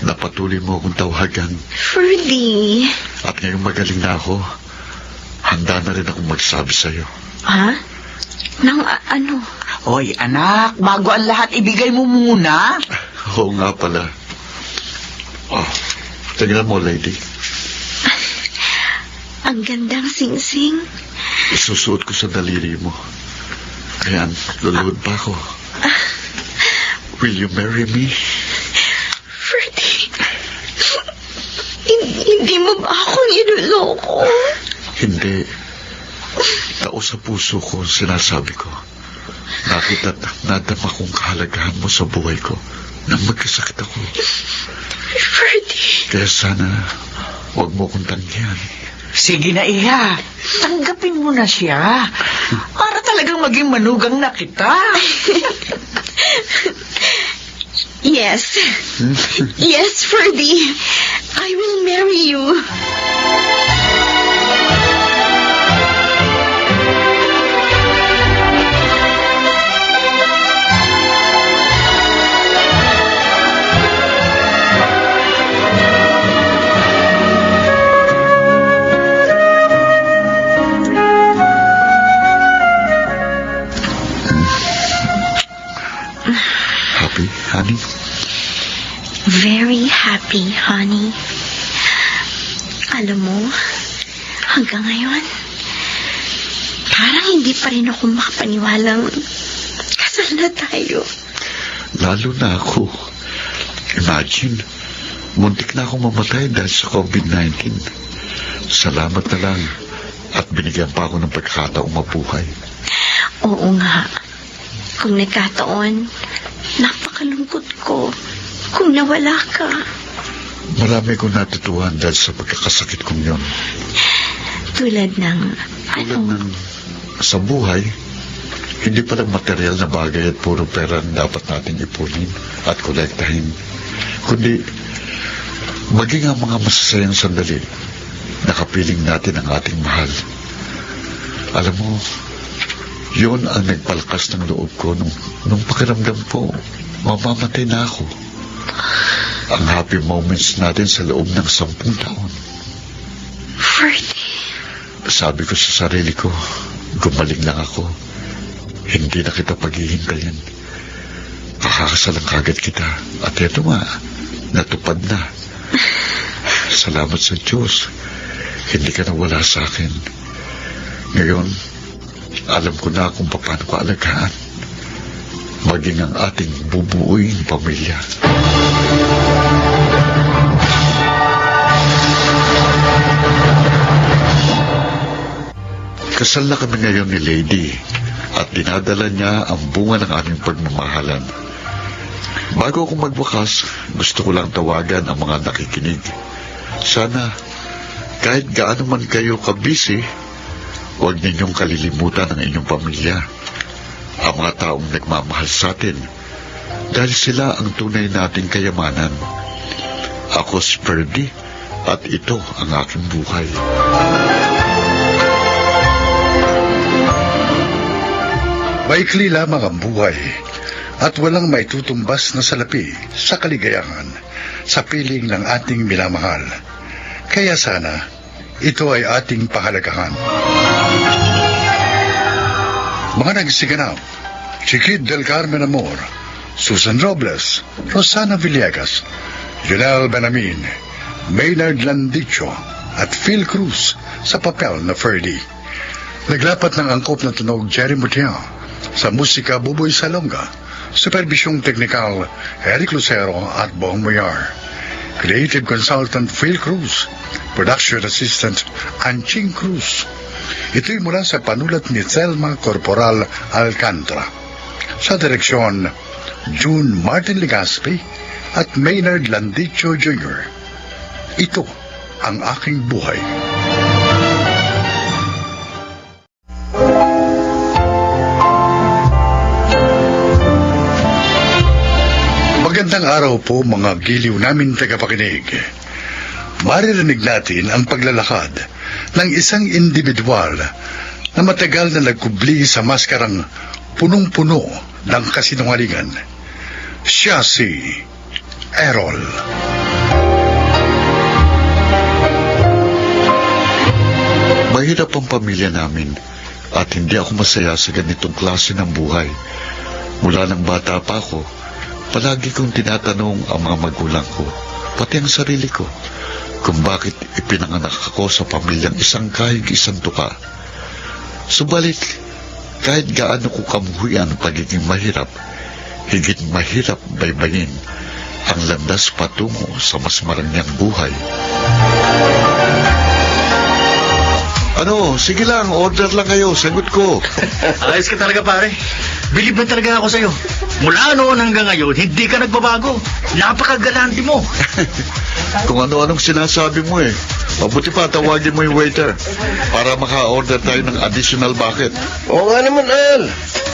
na patuloy mo akong tawagan. Ferdy. At ngayong magaling na ako, handa na rin akong magsabi sa'yo. Ha? Nang ano? Hoy, anak, bago ang lahat, ibigay mo muna. Oo nga pala. Oh, tingnan mo, lady. Ang gandang singsing. Isusuot ko sa daliri mo. Ayan, luluhod pa ako. Will you marry me? Ferdy. Hindi mo ba ako niloloko? Hindi. Tao sa puso ko ang sinasabi ko. Nakita at nadama kong kahalagahan mo sa buhay ko nang magkasakit ako. Ferdy. Kaya sana, huwag mo kong tanggihan. Sige na, Iha. Tanggapin mo na siya. Para talagang maging manugang na kita. Yes. Yes, Ferdy. I will marry you. Happy, honey? Very happy, honey. Alam mo, hanggang ngayon, parang hindi pa rin ako makapaniwalang kasal na tayo. Lalo na ako. Imagine, muntik na akong mamatay dahil sa COVID-19. Salamat na lang at binigyan pa ako ng pagkakataong mabuhay. Oo nga. Kung nagkataon, napakalungkot ko kung nawala ka. Marami kong natutuhan dahil sa pagkakasakit kong yon. Tulad ng, Tulad ng sa buhay, hindi palang material na bagay at puro pera ang dapat natin ipunin at kolektahin, kundi maging ang mga masasayang sandali na kapiling natin ang ating mahal. Alam mo, yun ang nagpalakas ng loob ko nung pakiramdam ko mamamatay na ako. Ang happy moments natin sa loob ng 10 taon. Ferdy. Sabi ko sa sarili ko, gumaling lang ako. Hindi na kita paghihintayin. Kakakasalang kagad kita. At eto nga, natupad na. Salamat sa Diyos. Hindi ka nawala sa akin. Ngayon, alam ko na kung paano ko alagaan. Maging ang ating bubuuing pamilya. Kasal na kami ngayon ni Lady at dinadala niya ang bunga ng aming pagmamahalan. Bago ako magwakas, gusto ko lang tawagan ang mga nakikinig. Sana, kahit gaano man kayo kabisi, huwag ninyong kalilimutan ang inyong pamilya. Ang mga taong nagmamahal sa atin dahil sila ang tunay nating kayamanan. Ako si Ferdy at ito ang aking buhay. Maikli lamang ang buhay at walang may tutumbas na salapi sa kaligayahan sa piling ng ating minamahal. Kaya sana, ito ay ating pahalagahan. Mga nagsiganap, Chiquit del Carmen Amor, Susan Robles, Rosana Villegas, Junel Benamin, Maynard Landicho, at Phil Cruz sa papel na Ferdy. Naglapat ng angkop na tunog Jerry Mutia. Sa musika Buboy Salonga. Supervisyong teknikal Eric Lucero at Bong Moyar. Creative consultant Phil Cruz. Production assistant Anching Cruz. Ito'y mula sa panulat ni Thelma Corporal Alcantara. Sa direksyon, June Martin Legaspi at Maynard Landicho Jr. Ito ang aking buhay. Magandang araw po mga giliw namin tagapakinig. Maririnig natin ang paglalakad ng isang individual na matagal na nagkubli sa maskarang punong-puno ng kasinungalingan. Siya si Errol. Mahirap ang pamilya namin at hindi ako masaya sa ganitong klase ng buhay. Mula nang bata pa ako, palagi kong tinatanong ang mga magulang ko, pati ang sarili ko, kung bakit ipinanganak ako sa pamilyang isang kahig isang tuka. Subalit, kahit gaano ko kamuhian ang pagiging mahirap, higit mahirap baybayin ang landas patungo sa mas marangyang buhay. Ano, sige lang, order lang kayo, sagot ko. Ayos ka talaga, pare. Bilib na talaga ako sa'yo. Mula noon hanggang ngayon, hindi ka nagbabago. Napakagalante mo. Kung ano-anong sinasabi mo eh. Mabuti pa, tawagin mo yung waiter para maka-order tayo ng additional bucket. Oo nga naman, Al.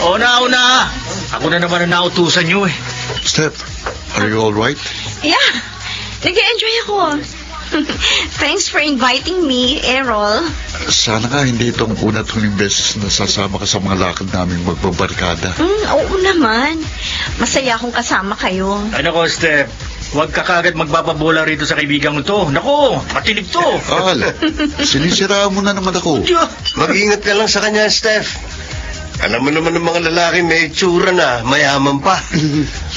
Una. Ako na naman ang nautusan nyo eh. Steph, are you alright? Yeah, nag-enjoy ako. Thanks for inviting me, Errol. Sana nga hindi itong una't huling beses na sasama ka sa mga lakad naming magbabarkada. Oo naman. Masaya akong kasama kayo. Ay nako, Steph. Huwag ka kagad magpapabola rito sa kaibigan mo to. Nako, matinig to. Al, sinisiraan mo na naman ako. Diyo. Mag-ingat ka lang sa kanya, Steph. Alam mo naman ng mga lalaki may itsura na, mayaman pa.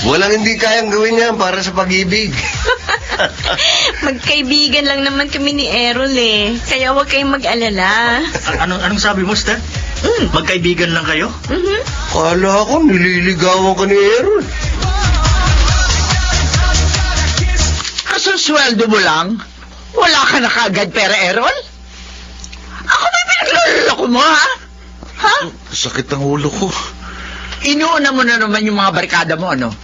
Walang hindi kayang gawin yan para sa pag-ibig. Magkaibigan lang naman kami ni Errol eh. Kaya huwag kayong mag-alala. Anong sabi mo, Steph? Magkaibigan lang kayo? Kala ko nililigawan ka ni Aaron. Kasusweldo mo lang? Wala ka na kagad pera, Errol? Ako may pinagluloko mo, ha? Ha? Sakit ang ulo ko. Inuuna mo na naman yung mga barkada mo, ano?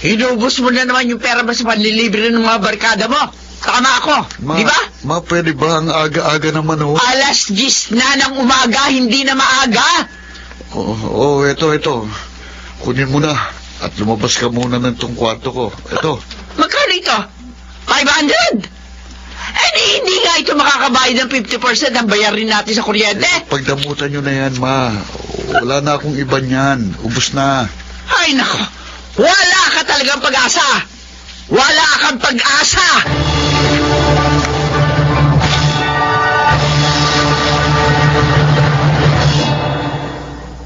Inubos mo na naman yung pera mo sa panlilibre ng mga barkada mo. Tama ako, di ba? Ma, pwede ba ang aga-aga naman oh? Alas 10 na ng umaga, hindi na maaga. Ito. Kunin mo na at lumabas ka muna ng tong kwarto ko. Ito. Magkano ito? 500? Hindi nga ito makakabayad ng 50% ng bayarin natin sa kuryente. Pagdamutan nyo na yan, ma. Wala na akong iba niyan. Ubus na. Ay, nako. Wala ka talagang pag-asa. Wala kang pag-asa.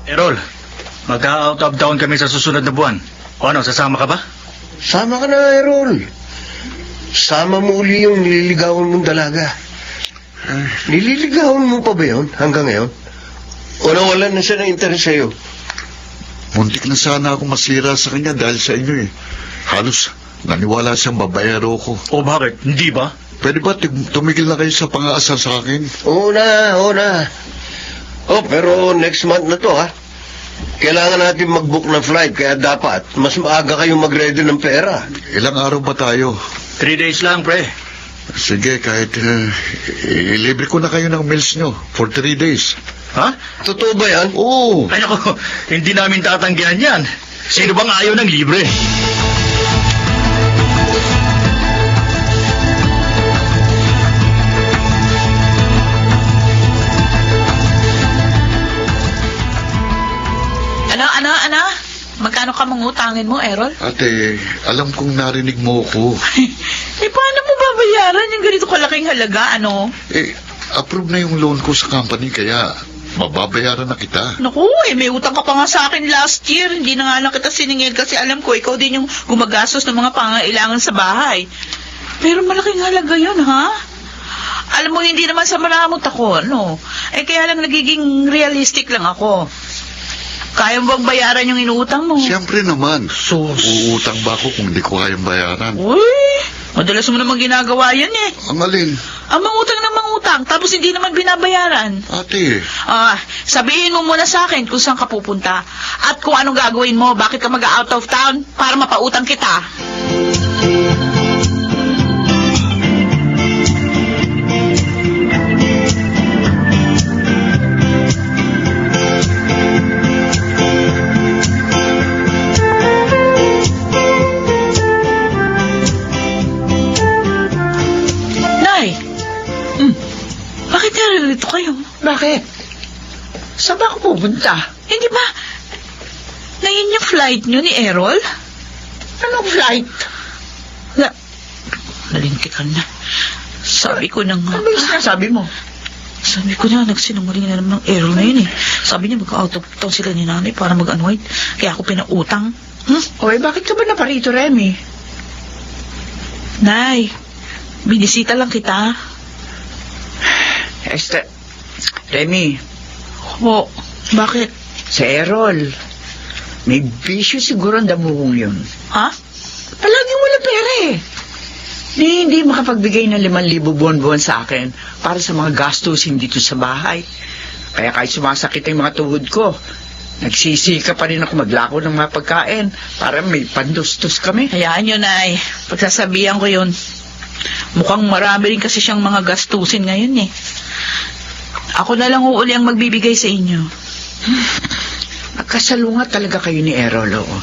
Errol, mag-out of town kami sa susunod na buwan. O ano, sasama ka ba? Sama ka na, Aaron. Sama mo uli yung nililigawan mong dalaga. Nililigawan mo pa ba yun hanggang ngayon? O nawala na siya ng interes sa'yo? Muntik na sana ako masira sa kanya dahil sa inyo eh. Halos naniwala siyang babayaro ko. O bakit? Hindi ba? Pwede ba tumigil na kayo sa pang-aasar sa akin? Oo na. Oh, pero next month na to, ha? Kailangan natin mag-book ng flight, kaya dapat mas maaga kayong mag-ready ng pera. Ilang araw ba tayo? 3 days lang, pre. Sige, kahit ilibre ko na kayo ng meals nyo for 3 days. Ha? Totoo ba yan? Oo. Ay nako, hindi namin tatanggihan yan. Sino bang ayaw ng libre? Ano? Magkano ka mangutangin mo, Errol? Ate, alam kong narinig mo ako. Paano mo babayaran yung ganito kalaking halaga, ano? Approve na yung loan ko sa company, kaya mababayaran na kita. Naku, may utang ka pa nga sa akin last year. Hindi na nga lang kita siningil kasi alam ko, ikaw din yung gumagastos ng mga pangailangan sa bahay. Pero malaking halaga yun, ha? Alam mo, hindi naman sa maramot ako, no? Kaya lang nagiging realistic lang ako. Kaya mo bang bayaran yung inuutang mo? Siyempre naman. Sus. Uutang ba ako kung di ko kayang bayaran? Uy, madalas mo naman ginagawa yan eh. Ang alin? Ang mangutang na mangutang, tapos hindi naman binabayaran. Ate, Sabihin mo muna sa akin kung saan ka pupunta at kung anong gagawin mo, bakit ka mag-out of town para mapautang kita. Nay, bakit naririto kayo? Bakit? Saan ba ako pupunta? Hindi ba, ngayon yung flight nyo ni Errol? Anong flight? Nalintikan na. Sabi ko na nga. Ano yung sinasabi mo? Sabi ko na, nagsinungaling na naman ng Errol na yun eh. Sabi niya, mag-out of town sila ni nanay para mag-unwind. Kaya ako pinautang. Oy, bakit ka ba naparito, Remy? Nay, binisita lang kita. Remy, O, bakit? sa Errol, may bisyo siguro ang damuhong yun. Ha? Palaging wala pera eh. Hindi makapagbigay ng 5,000 buwan-buwan sa akin para sa mga gastusin dito sa bahay. Kaya kahit sumasakit ang mga tuhod ko, nagsisika pa rin ako maglako ng mga pagkain para may pandustos kami. Hayaan nyo, Nay. Pagsasabihan ko yun. Mukhang marami rin kasi siyang mga gastusin ngayon eh. Ako na lang uuli ang magbibigay sa inyo. Magkasalungat talaga kayo ni Errol, oo.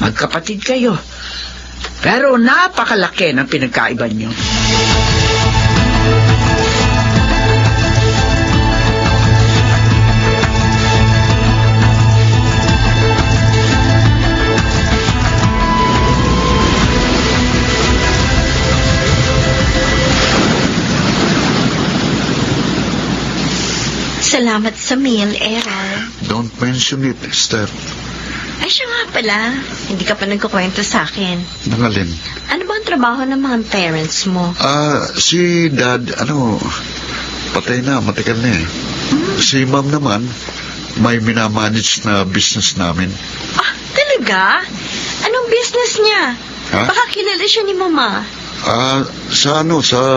Magkapatid kayo. Pero napakalaki ng pinagkaiba niyo. Salamat sa meal, Errol. don't mention it, Esther. Ay, siya nga pala. Hindi ka pa nagkukwento sa akin. Nang alin? Ano ba ang trabaho ng mga parents mo? Si Dad, patay na, matagal na eh. Si Ma'am naman, may minamanage na business namin. Ah, talaga? Anong business niya? Ha? Baka kilala siya ni Mama. Sa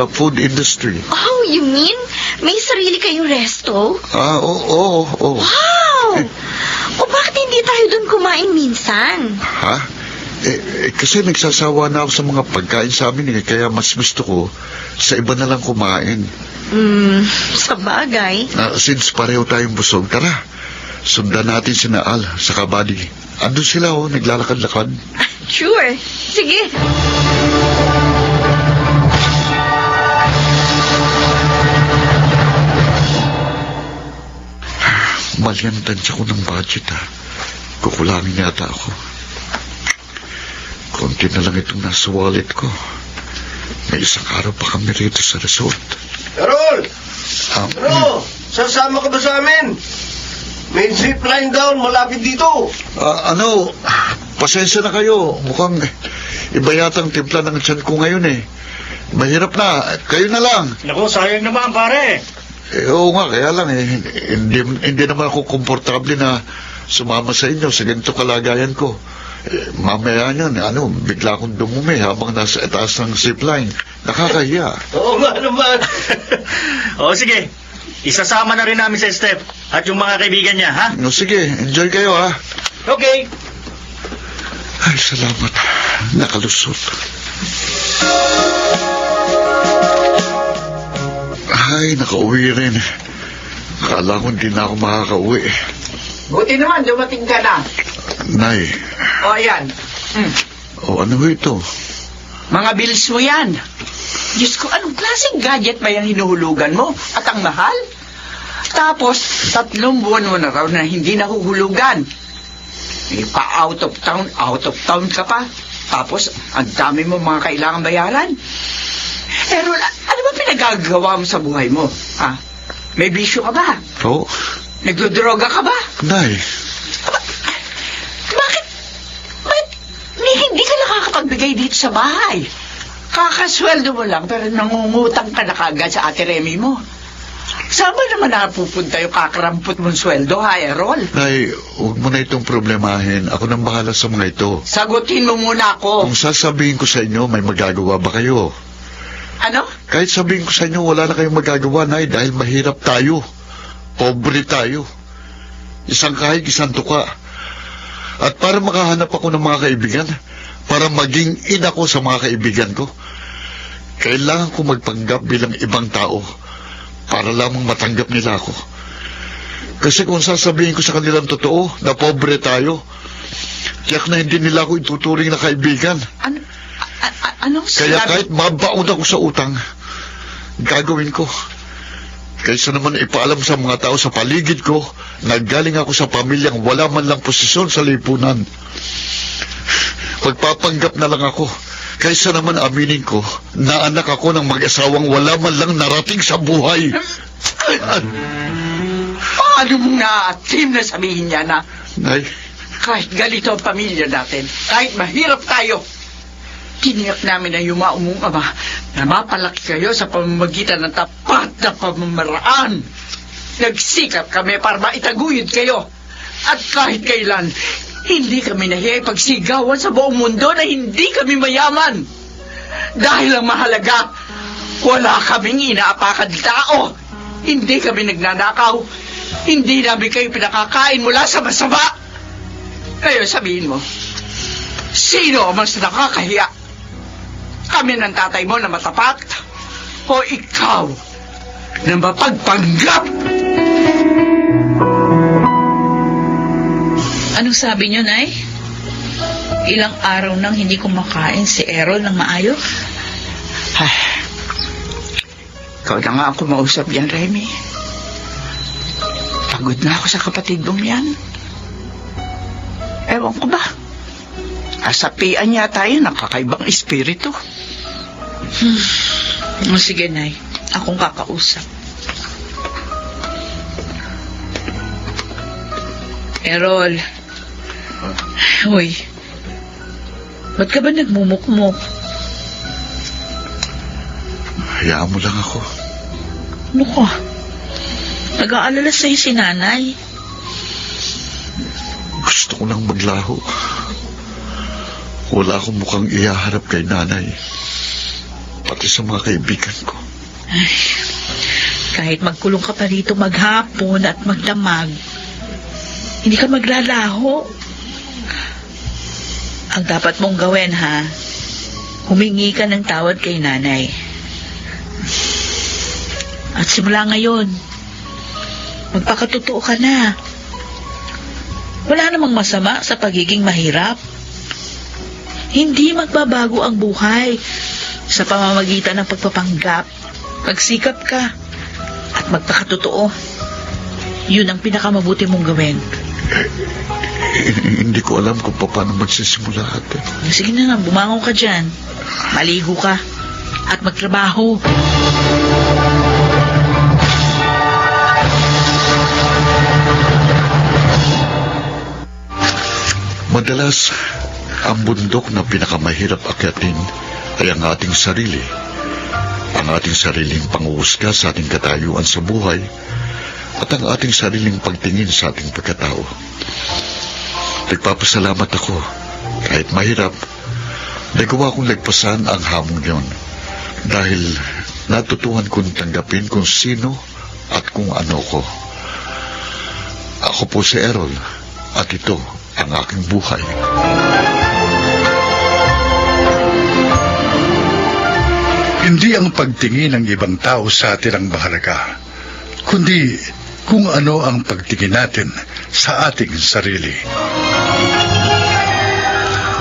food industry. Oh, you mean may sarili kayong resto? Oo. Wow! O bakit hindi tayo doon kumain minsan? Ha? Kasi nagsasawa na ako sa mga pagkain sa amin eh, kaya mas gusto ko sa iba na lang kumain. Sa bagay. Since pareho tayong busog, tara. Sundan natin si Naal sa Kabady. Andun sila naglalakad-lakad. Sure. Sige. Mali ang tansya ko ng budget Kukulangin yata ako. Konti na lang itong nasa wallet ko. May isang araw pa kami rito sa resort. Errol! Sasama ka ba sa amin? May zipline down malapit dito. Pasensya na kayo. Mukhang iba yata ang timpla ng tiyan ko ngayon eh. Mahirap na. Kayo na lang. Naku, sayang naman, pare. Oo nga, kaya lang hindi naman ako komportable na sumama sa inyo sa ganito kalagayan ko. Mamaya niyan, bigla akong dumumi habang nasa itaas ng zipline. Nakakahiya. Oo nga naman. O sige, isasama na rin namin sa Steph at yung mga kaibigan niya, ha? No, sige, enjoy kayo ha. Okay. Ay, salamat. Nakalusot. Ay, nakauwi rin. Akala ko hindi na ako makakauwi. Buti naman, dumating ka na. Nay, O, ayan. ano ito? Mga bills mo yan. Diyos ko, anong klaseng gadget ba yung hinuhulugan mo? At ang mahal? Tapos, 3 buwan mo na raw na hindi nahuhulugan. Pa-out of town ka pa. Tapos, ang dami mo mga kailangan bayaran. Pero, ano ba pinagagawa mo sa buhay mo? Ha? May bisyo ka ba? Oh, Nagdodroga ka ba? Nay. Bakit hindi ka nakakapagbigay dito sa bahay? Kakasweldo mo lang pero nangungutang ka na kagad sa Ate Remy mo. Saan ba naman napupunta yung kakarampot mong sweldo, ha, Errol? Nay, huwag mo na itong problemahin. Ako nang bahala sa mga ito. Sagutin mo muna ako. Kung sasabihin ko sa inyo, may magagawa ba kayo? Ano? Kahit sabihin ko sa inyo, wala na kayong magagawa, Nay, dahil mahirap tayo. Pobre tayo. Isang kahig, isang tuka. At para makahanap ako ng mga kaibigan, para maging ina ko sa mga kaibigan ko, kailangan ko magpanggap bilang ibang tao para lamang matanggap nila ako. Kasi kung sasabihin ko sa kanilang totoo na pobre tayo, tiyak na hindi nila ako ituturing na kaibigan. Anong Kaya sinabi? kahit mabaon ako sa utang, gagawin ko. Kaysa naman ipaalam sa mga tao sa paligid ko na galing ako sa pamilyang wala man lang posisyon sa lipunan. Magpapanggap na lang ako. Kaysa naman aminin ko na anak ako ng mag-asawang wala man lang narating sa buhay. Paano mong na-team na sabihin niya na Nay, kahit galito ang pamilya natin, kahit mahirap tayo, tiniyak namin na yumaumong ama na mapalaki kayo sa pamamagitan ng tapat na pamamaraan. Nagsikap kami para maitaguyod kayo. At kahit kailan, hindi kami nahiya ipagsigawan sa buong mundo na hindi kami mayaman. Dahil ang mahalaga, wala kaming inaapakad tao. Hindi kami nagnanakaw. Hindi namin kayo pinakakain mula sa masama. Ngayon sabihin mo, sino ang mas nakakahiya? Kami ng tatay mo na matapat? O ikaw na mapagpanggap? Anong sabi niyo, Nay? Ilang araw nang hindi kumakain si Errol ng maayos? Ay, ikaw na nga ako mausap yan, Remy. Pagod na ako sa kapatid mong yan. Ewan ko ba? Asapian yata yun ang kakaibang espiritu. O sige, Nay. Akong kakausap. Errol. Uy. Ba't ka ba nagmumukmok? hayaan mo lang ako. Ano ka? Nag-aalala sa'yo si nanay. Gusto ko lang maglaho. Wala akong mukhang ihaharap kay nanay. Pati sa mga kaibigan ko. Ay, kahit magkulong ka pa rito maghapon at magdamag, hindi ka maglalaho. Ang dapat mong gawin, ha? Humingi ka ng tawad kay nanay. At simula ngayon, magpakatotoo ka na. Wala namang masama sa pagiging mahirap. Hindi magbabago ang buhay sa pamamagitan ng pagpapanggap. Magsikap ka at magpakatotoo. Yun ang pinakamabuti mong gawin. Hindi ko alam kung paano magsisimula ate. Sige na lang, bumangon ka dyan. Maligo ka at magtrabaho. Madalas, ang bundok na pinakamahirap akyatin ay ang ating sarili. Ang ating sariling panguhusga sa ating katayuan sa buhay at ang ating sariling pagtingin sa ating pagkatao. Nagpapasalamat ako, kahit mahirap, nagawa kong lagpasan ang hamon yon dahil natutuhan kong tanggapin kung sino at kung ano ko. Ako po si Errol at ito ang aking buhay. Hindi ang pagtingin ng ibang tao sa atin ang mahalaga, kundi kung ano ang pagtingin natin sa ating sarili.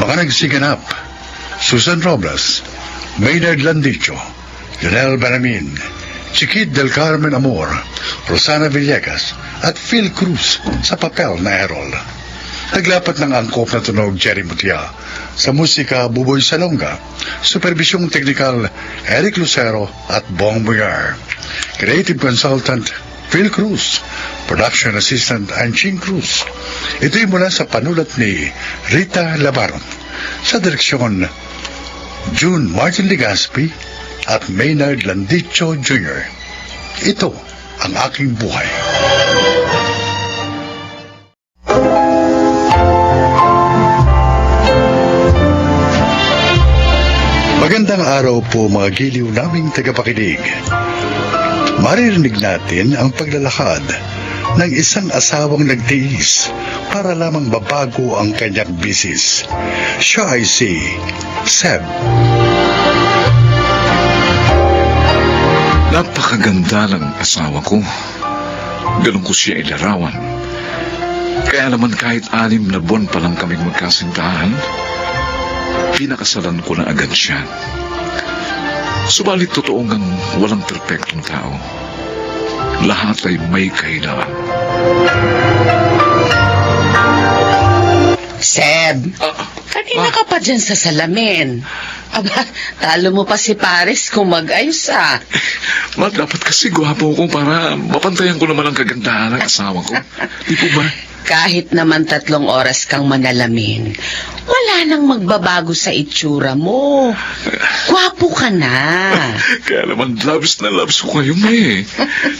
Mga nagsiganap, Susan Robles, Maynard Landicho, Lionel Banamin, Chiquit del Carmen Amor, Rosana Villegas, at Phil Cruz sa papel na Errol. Naglapat ng angkop na tunog Jerry Mutia, sa musika Buboy Salonga, supervisyong teknikal Eric Lucero at Bong Boyar, creative consultant Phil Cruz, production assistant Anching Cruz. Ito'y mula sa panulat ni Rita Labaron, sa direksyon June Martin Legaspi at Maynard Landicho Jr. Ito ang aking buhay. Magandang araw po mga giliw naming tagapakinig. Maririnig natin ang paglalakad ng isang asawang nagtiis para lamang mabago ang kanyang bisis. Siya ay si Seb. Napakaganda ng asawa ko. Ganun ko siya ilarawan. Kaya naman kahit 6 na buwan pa lang kaming magkasintahan, pinakasalan ko na agad siya. Subalit totoo ngang walang perpektong tao. Lahat ay may kailangan. Seb, kanina ka pa dyan sa salamin. Aba, talo mo pa si Paris kung mag-ayos ah. Ma, dapat kasi gwapo ko para mapantayan ko naman ang kagandahan ng asawa ko. Di po ba? Kahit naman 3 oras kang manalamin, wala nang magbabago sa itsura mo. Gwapo ka na. Kaya naman loves na loves ko kayo, May.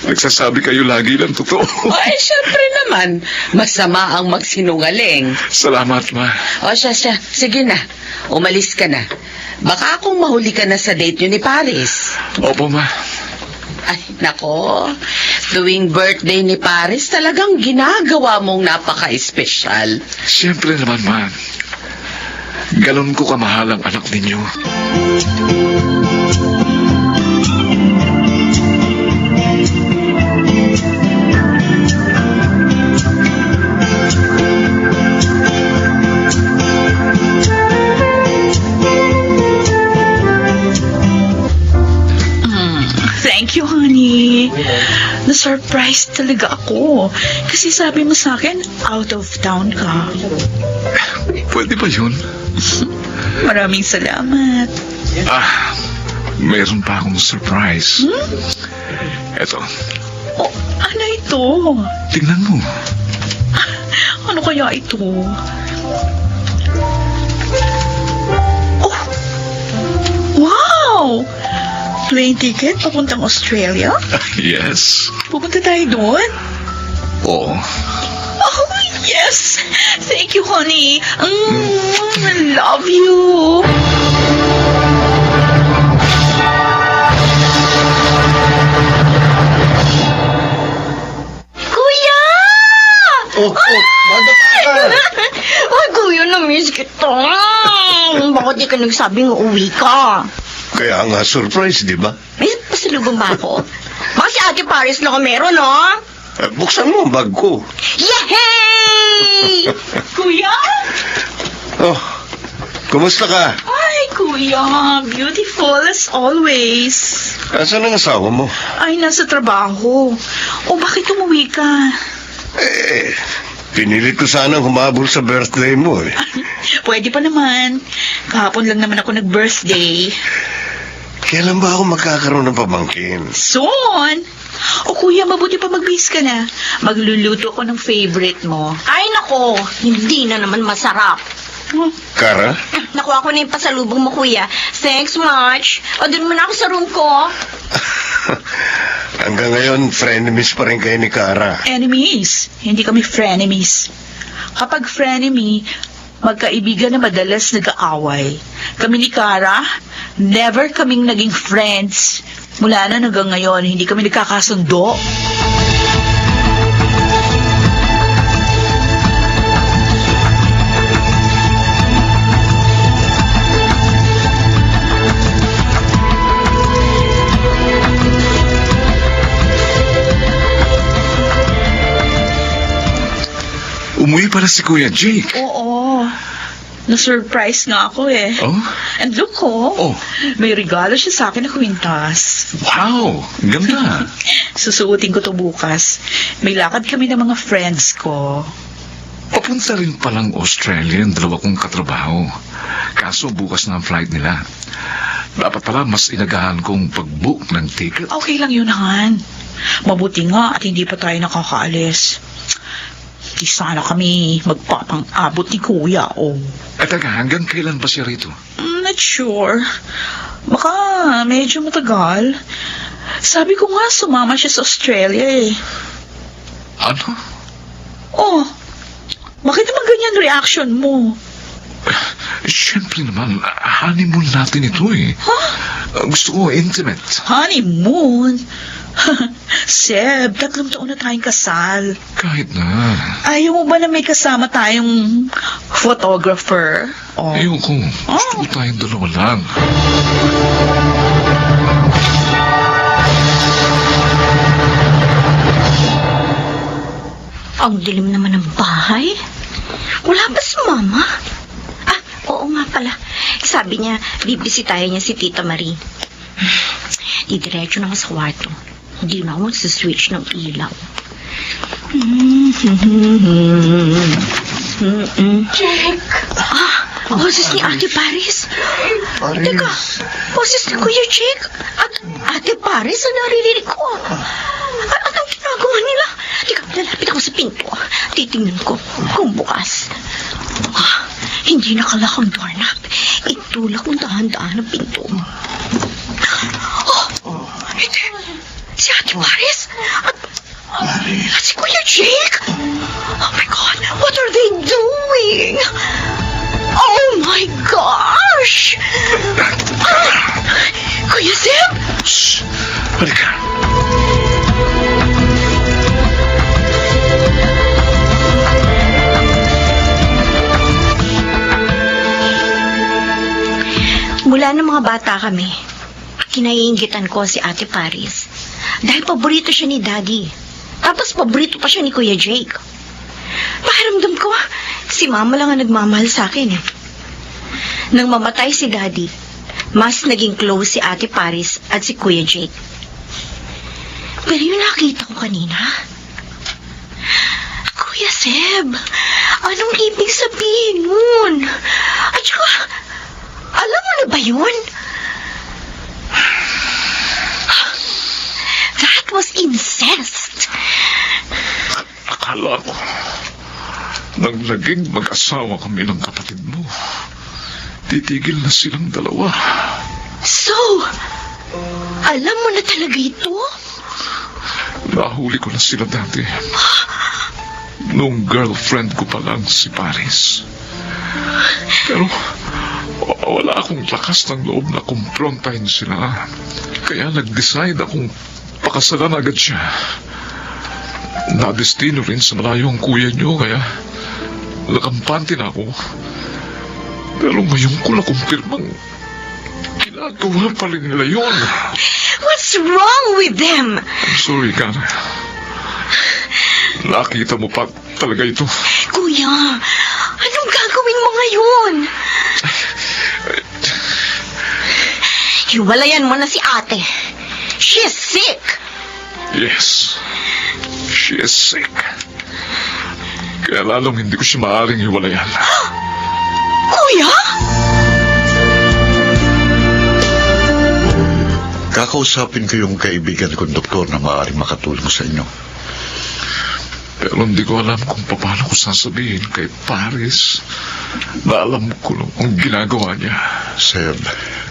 Nagsasabi kayo lagi ng totoo. Ay, syempre naman. Masama ang magsinungaling. Salamat, Ma. O siya, sige na. Umalis ka na. Baka akong mahuli ka na sa date nyo ni Paris. Opo, Ma. Ay, nako. Tuwing birthday ni Paris, talagang ginagawa mong napaka-espesyal. Siyempre naman, Ma. Galon ko kamahal ang anak ninyo. Thank you, honey. Na-surprise talaga ako. Kasi sabi mo sa akin, out of town ka. Pwede ba yun? Maraming salamat. Mayroon pa akong surprise. Eto, Oh, ano ito? tingnan mo. Ano kaya ito? Oh! Wow! Plane ticket papuntang Australia? Yes. Pupunta tayo doon? Oo. Oh, yes! Thank you, honey. I love you. Kuya! Ay, kuya, na-miss kita. Bakit di ka nagsabing uuwi ka? Kaya nga surprise, di ba? May pasalubong ba ako? Baka si Ate Paris na ka meron, no? Buksan mo ang bag ko. Yay! Kuya? Oh, kumusta ka? Ay, kuya. Beautiful as always. Asan ang asawa mo? Ay, nasa trabaho. O, bakit umuwi ka? Pinilit ko sanang humabol sa birthday mo eh. Pwede pa naman. Kahapon lang naman ako nag-birthday. Kailan ba ako magkakaroon ng pamangkin? Soon! O kuya, mabuti pa mag-base ka na. Magluluto ko ng favorite mo. Ay, nako. Hindi na naman masarap. Kara? Nakuha ko na yung pasalubong mo, kuya. Thanks much. O, dun muna ako sa room ko. Hanggang ngayon, frenemies pa rin kayo ni Kara. Enemies. Hindi kami frenemies. Kapag frenemy, magkaibigan na madalas nag-aaway. Kami ni Kara, never kaming naging friends. Mula na hanggang ngayon, hindi kami nagkakasundo. Umuwi pala si Kuya Jake. Oo. Na-surprise nga ako eh. Oh? And look ko, Oh. may regalo siya sa akin na kwintas. Wow! Ganda. Susuotin ko to bukas. May lakad kami ng mga friends ko. Papunta rin palang Australia ang 2 kong katrabaho. Kaso bukas na ang flight nila. Dapat pala mas inagahan kong pag-book ng ticket. Okay lang yun, Han. Mabuti nga at hindi pa tayo nakakaalis. Di sana kami magpapang-abot ni Kuya, oh. At hanggang kailan pa siya rito? At not sure. Baka medyo matagal. Sabi ko nga, sumama siya sa Australia eh. Ano? Oh, bakit naman ganyan reaction mo? Siyempre naman, honeymoon natin ito eh. Gusto ko intimate. Honeymoon? Seb, 3 taon na tayong kasal. Kahit na. Ayaw mo ba na may kasama tayong photographer? Oh. Ayoko. Gusto ko tayong dalawa lang. Ang dilim naman ng bahay. Wala ba si Mama? Ah, oo nga pala. Sabi niya, bibisitahin niya si Tita Marie. Didiretso naman sa kwarto. Hindi na ako switch ng ilaw. Jake! Boses ni Ate Paris. Teka, boses ni Kuya Jake. At Ate Paris, ang naririnig ko. At ang ginagawa nila. Teka, lalapit ako sa pinto. Titingnan ko kung bukas. Hindi nakalak ang doorknob. Itulak ng dahan-dahan ang pinto. Hindi. Si Ate Paris. At si Kuya Jake. Oh my God, what are they doing? Oh my gosh! Kuya Zeb? Shh! Halika. Mula ng mga bata kami, kinaiinggitan ko si Ate Paris. Dahil paborito siya ni Daddy. Tapos paborito pa siya ni Kuya Jake. Pakiramdam ko, si Mama lang ang nagmamahal sa akin eh. Nang mamatay si Daddy, mas naging close si Ate Paris at si Kuya Jake. Pero yung nakita ko kanina, Kuya Seb, anong ibig sabihin nun? At saka, alam mo na ba yun? That was incest. Akala ko, nang naging mag-asawa kami ng kapatid mo, titigil na silang dalawa. So, alam mo na talaga ito? Nahuli ko na sila dati. Nung girlfriend ko pa lang si Paris. Pero wala akong lakas ng loob na kumprontahin sila. Kaya nag-decide akong pakasalan agad siya. Nadestino rin sa malayo ang kuya niyo, kaya nakampante na ako. Pero ngayon ko na kumpirmang ginagawa pa rin nila yun. What's wrong with them? I'm sorry, Kana. Nakita mo pa talaga ito. Kuya, anong gagawin mo ngayon? Hiwalayan mo na si ate. She's sick. Yes. She is sick. Kaya lalong hindi ko siya maaaring hiwalayan. Kuya? Kakausapin ko yung kaibigan kong doktor na maaaring makatulong sa inyo. Pero hindi ko alam kung paano ko sasabihin kay Paris na alam ko ang ginagawa niya. Seb,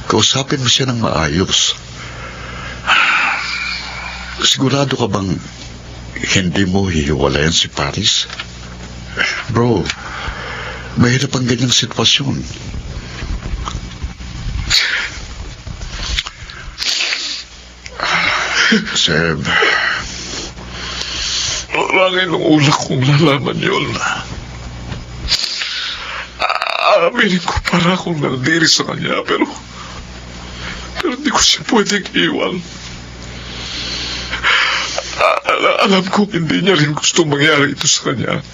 kausapin mo siya ng maayos. Sigurado ka bang hindi mo hihiwalayan si Paris? Bro, mahirap ang ganyang sitwasyon. Seb, Langin ng ulak kong lalaman yun. Aminin ko para akong nandiri sa kanya, pero hindi ko siya pwedeng iwan. Alam ko hindi niya rin gusto mangyari ito sa kanya.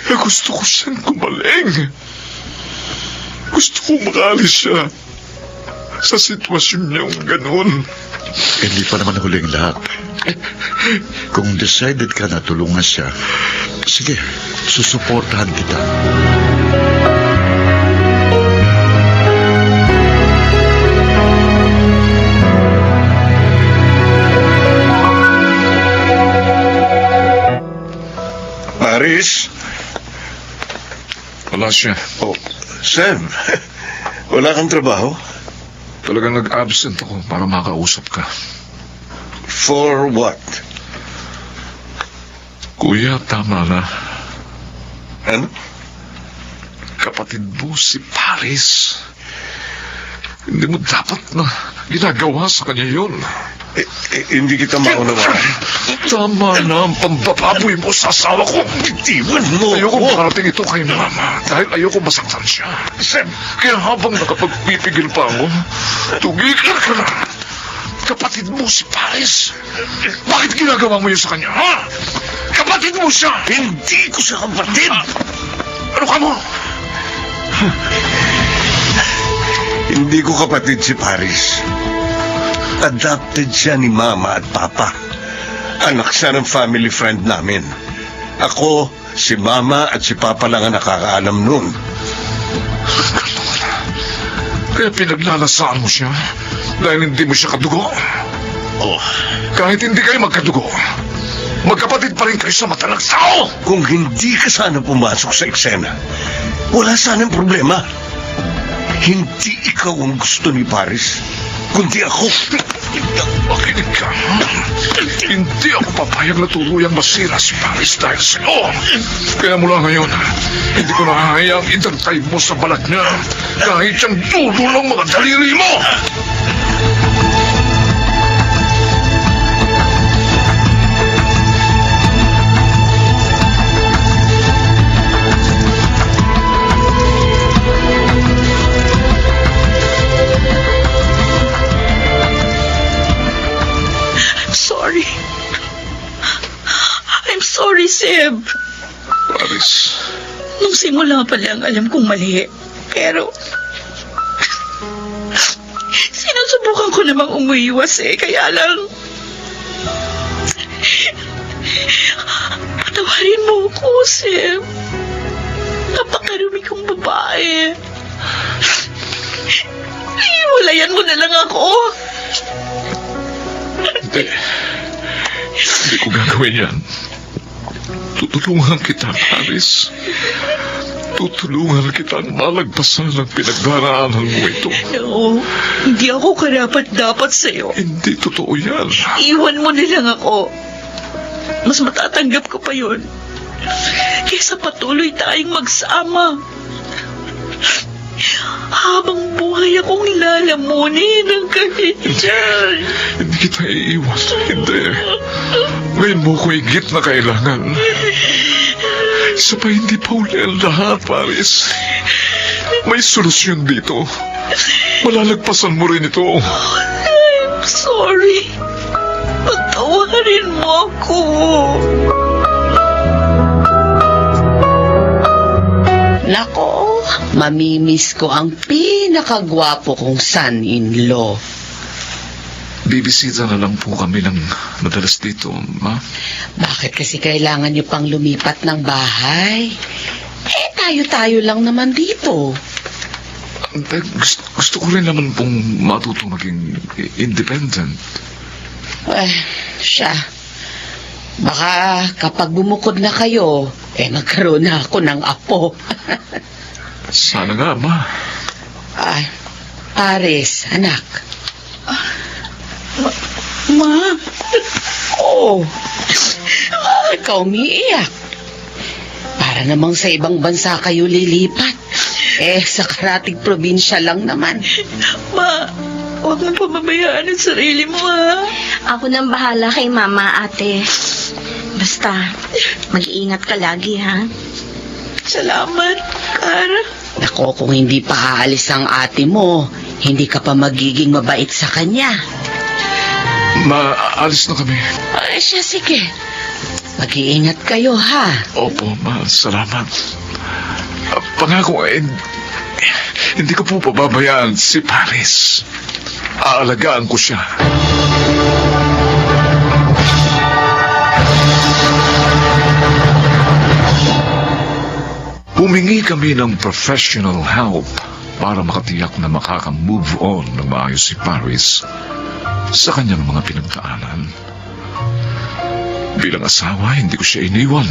Kaya gusto ko siyang gumaling. Gusto ko makaalis siya sa sitwasyon niyang ganun. hindi pa naman huling lahat. Kung decided ka na tulungan siya, sige, susuportahan kita. Paris? Wala siya. Oh, Sam. Wala kang trabaho? Talagang nag-absent ako para makausap ka. For what? Kuya, tama na. Ano? Kapatid mo si Paris. Hindi mo dapat na ginagawa sa kanya yun. Hindi kita maunawaan. Tama na ang pambababoy mo sa asawa ko. Bitiwan mo! Ayoko makarating ito kay mama dahil ayoko masaktan siya. Seb, Kaya habang nakapagpipigil pa ako, tumigil ka na. Kapatid mo si Paris. Bakit ginagawa mo yun sa kanya, ha? Kapatid mo siya! hindi ko siya kapatid! Ano ka mo? Hindi ko kapatid si Paris. Adopted siya ni Mama at Papa. Anak siya ng family friend namin. Ako, si Mama at si Papa lang ang nakakaalam nun. Kaya pinaglalasaan mo siya dahil hindi mo siya kadugo. Oh, Kahit hindi kayo magkadugo, magkapatid pa rin kayo sa mata ng tao! kung hindi ka sana pumasok sa eksena, wala sanang problema. Hindi ikaw ang gusto ni Paris, kundi ako. Makinig ka. Hindi ako papayag na tuluyang masira si Paris dahil sa'yo. Kaya mula ngayon, hindi ko nahahayang idagtay mo sa balat niya kahit siyang dulo ng mga daliri mo. Sorry. I'm sorry, Seb. Paris, Nung simula pa lang, alam kong mali. Pero, sinusubukan ko namang umuiwas kaya lang... Patawarin mo ako, Seb. Napakarumi kong babae. Iwalayan mo na lang ako. hindi. Hindi ko gagawin yan. Tutulungan kita, Paris. Tutulungan kitang malagpasan ang pinagdaraanan mo ito. No, hindi ako karapat-dapat sa'yo. Hindi totoo yan. Iwan mo na lang ako. Mas matatanggap ko pa yun. Kesa patuloy tayong magsama. Habang buhay akong lalamunin ng ganyan. Hindi kita iiwan. Hindi. Ngayon mo ko higit na kailangan. Isa pa hindi pa uli ang lahat, Paris. May solusyon dito. Malalagpasan mo rin ito. I'm sorry. Patawarin mo ako. Nako, mamimiss ko ang pinakagwapo kong son-in-law. Bibisita na lang po kami ng madalas dito, ma. Bakit kasi kailangan niyo pang lumipat ng bahay? Tayo-tayo lang naman dito. Gusto ko rin naman pong matutong maging independent. Siya. Baka kapag bumukod na kayo, magkaroon na ako ng apo. Sana nga, ma. Paris, anak. Ma, Oh, ikaw umiiyak. Para namang sa ibang bansa kayo lilipat. Sa karating probinsya lang naman. ma, huwag mong pababayaan ang sarili mo, ha? Ako nang bahala kay mama, ate. Basta, mag-iingat ka lagi, ha? Salamat, Kara. Nako, kung hindi pa aalis ang ate mo, hindi ka pa magiging mabait sa kanya. Ma, alis na kami. Siya, sige. Mag-iingat kayo, ha? Opo, ma. Salamat. Pangako, hindi ko po pababayaan si Paris. Aalagaan ko siya. Humingi kami ng professional help para makatiyak na makaka-move on ng maayos si Paris sa kanyang mga pinagdaanan. Bilang asawa, hindi ko siya iniwan.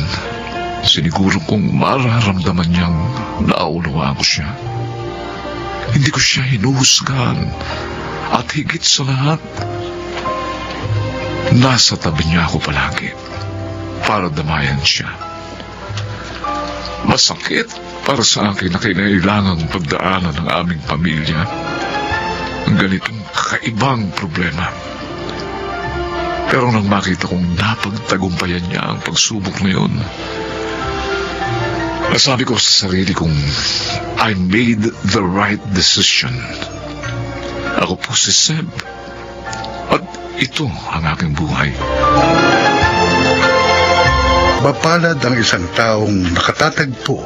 Siniguro kong mararamdaman niyang naunawaan ko siya. Hindi ko siya hinuhusgahan. At higit sa lahat, nasa tabi niya ako palagi para damayan siya. Masakit para sa akin na kinailangang pagdaanan ng aming pamilya ang ganitong kakaibang problema. Pero nang makita kong napagtagumpayan niya ang pagsubok na yun, nasabi ko sa sarili kong I made the right decision. Ako po si Seb. At ito ang aking buhay. Mapalad ang isang taong nakatatagpo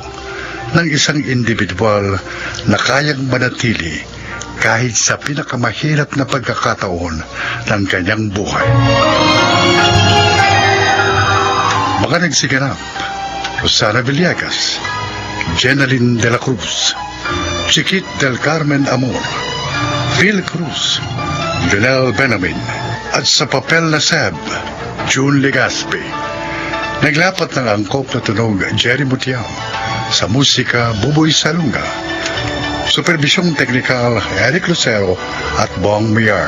ng isang individual na kayang manatili kahit sa pinakamahirap na pagkakataon ng kanyang buhay. Mga nagsiganap: Rosana Villegas, Jenaline de la Cruz, Chiquit del Carmen Amor, Phil Cruz, Lionel Benamin, at sa papel na Seb, June Legaspi. Naglapat ng angkop na tunog Jerry Mutiao, sa musika Buboy Salunga, supervisyong teknikal Eric Lucero at Bong Miar,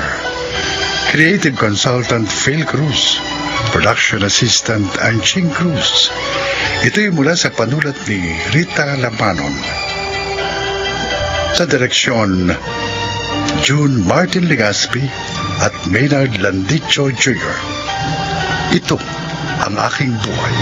creative consultant Phil Cruz, production assistant Anching Cruz. Ito'y mula sa panulat ni Rita Lamanon. Sa direksyon, June Martin Legaspi at Maynard Landicho Jr. Ito ang aking buhay.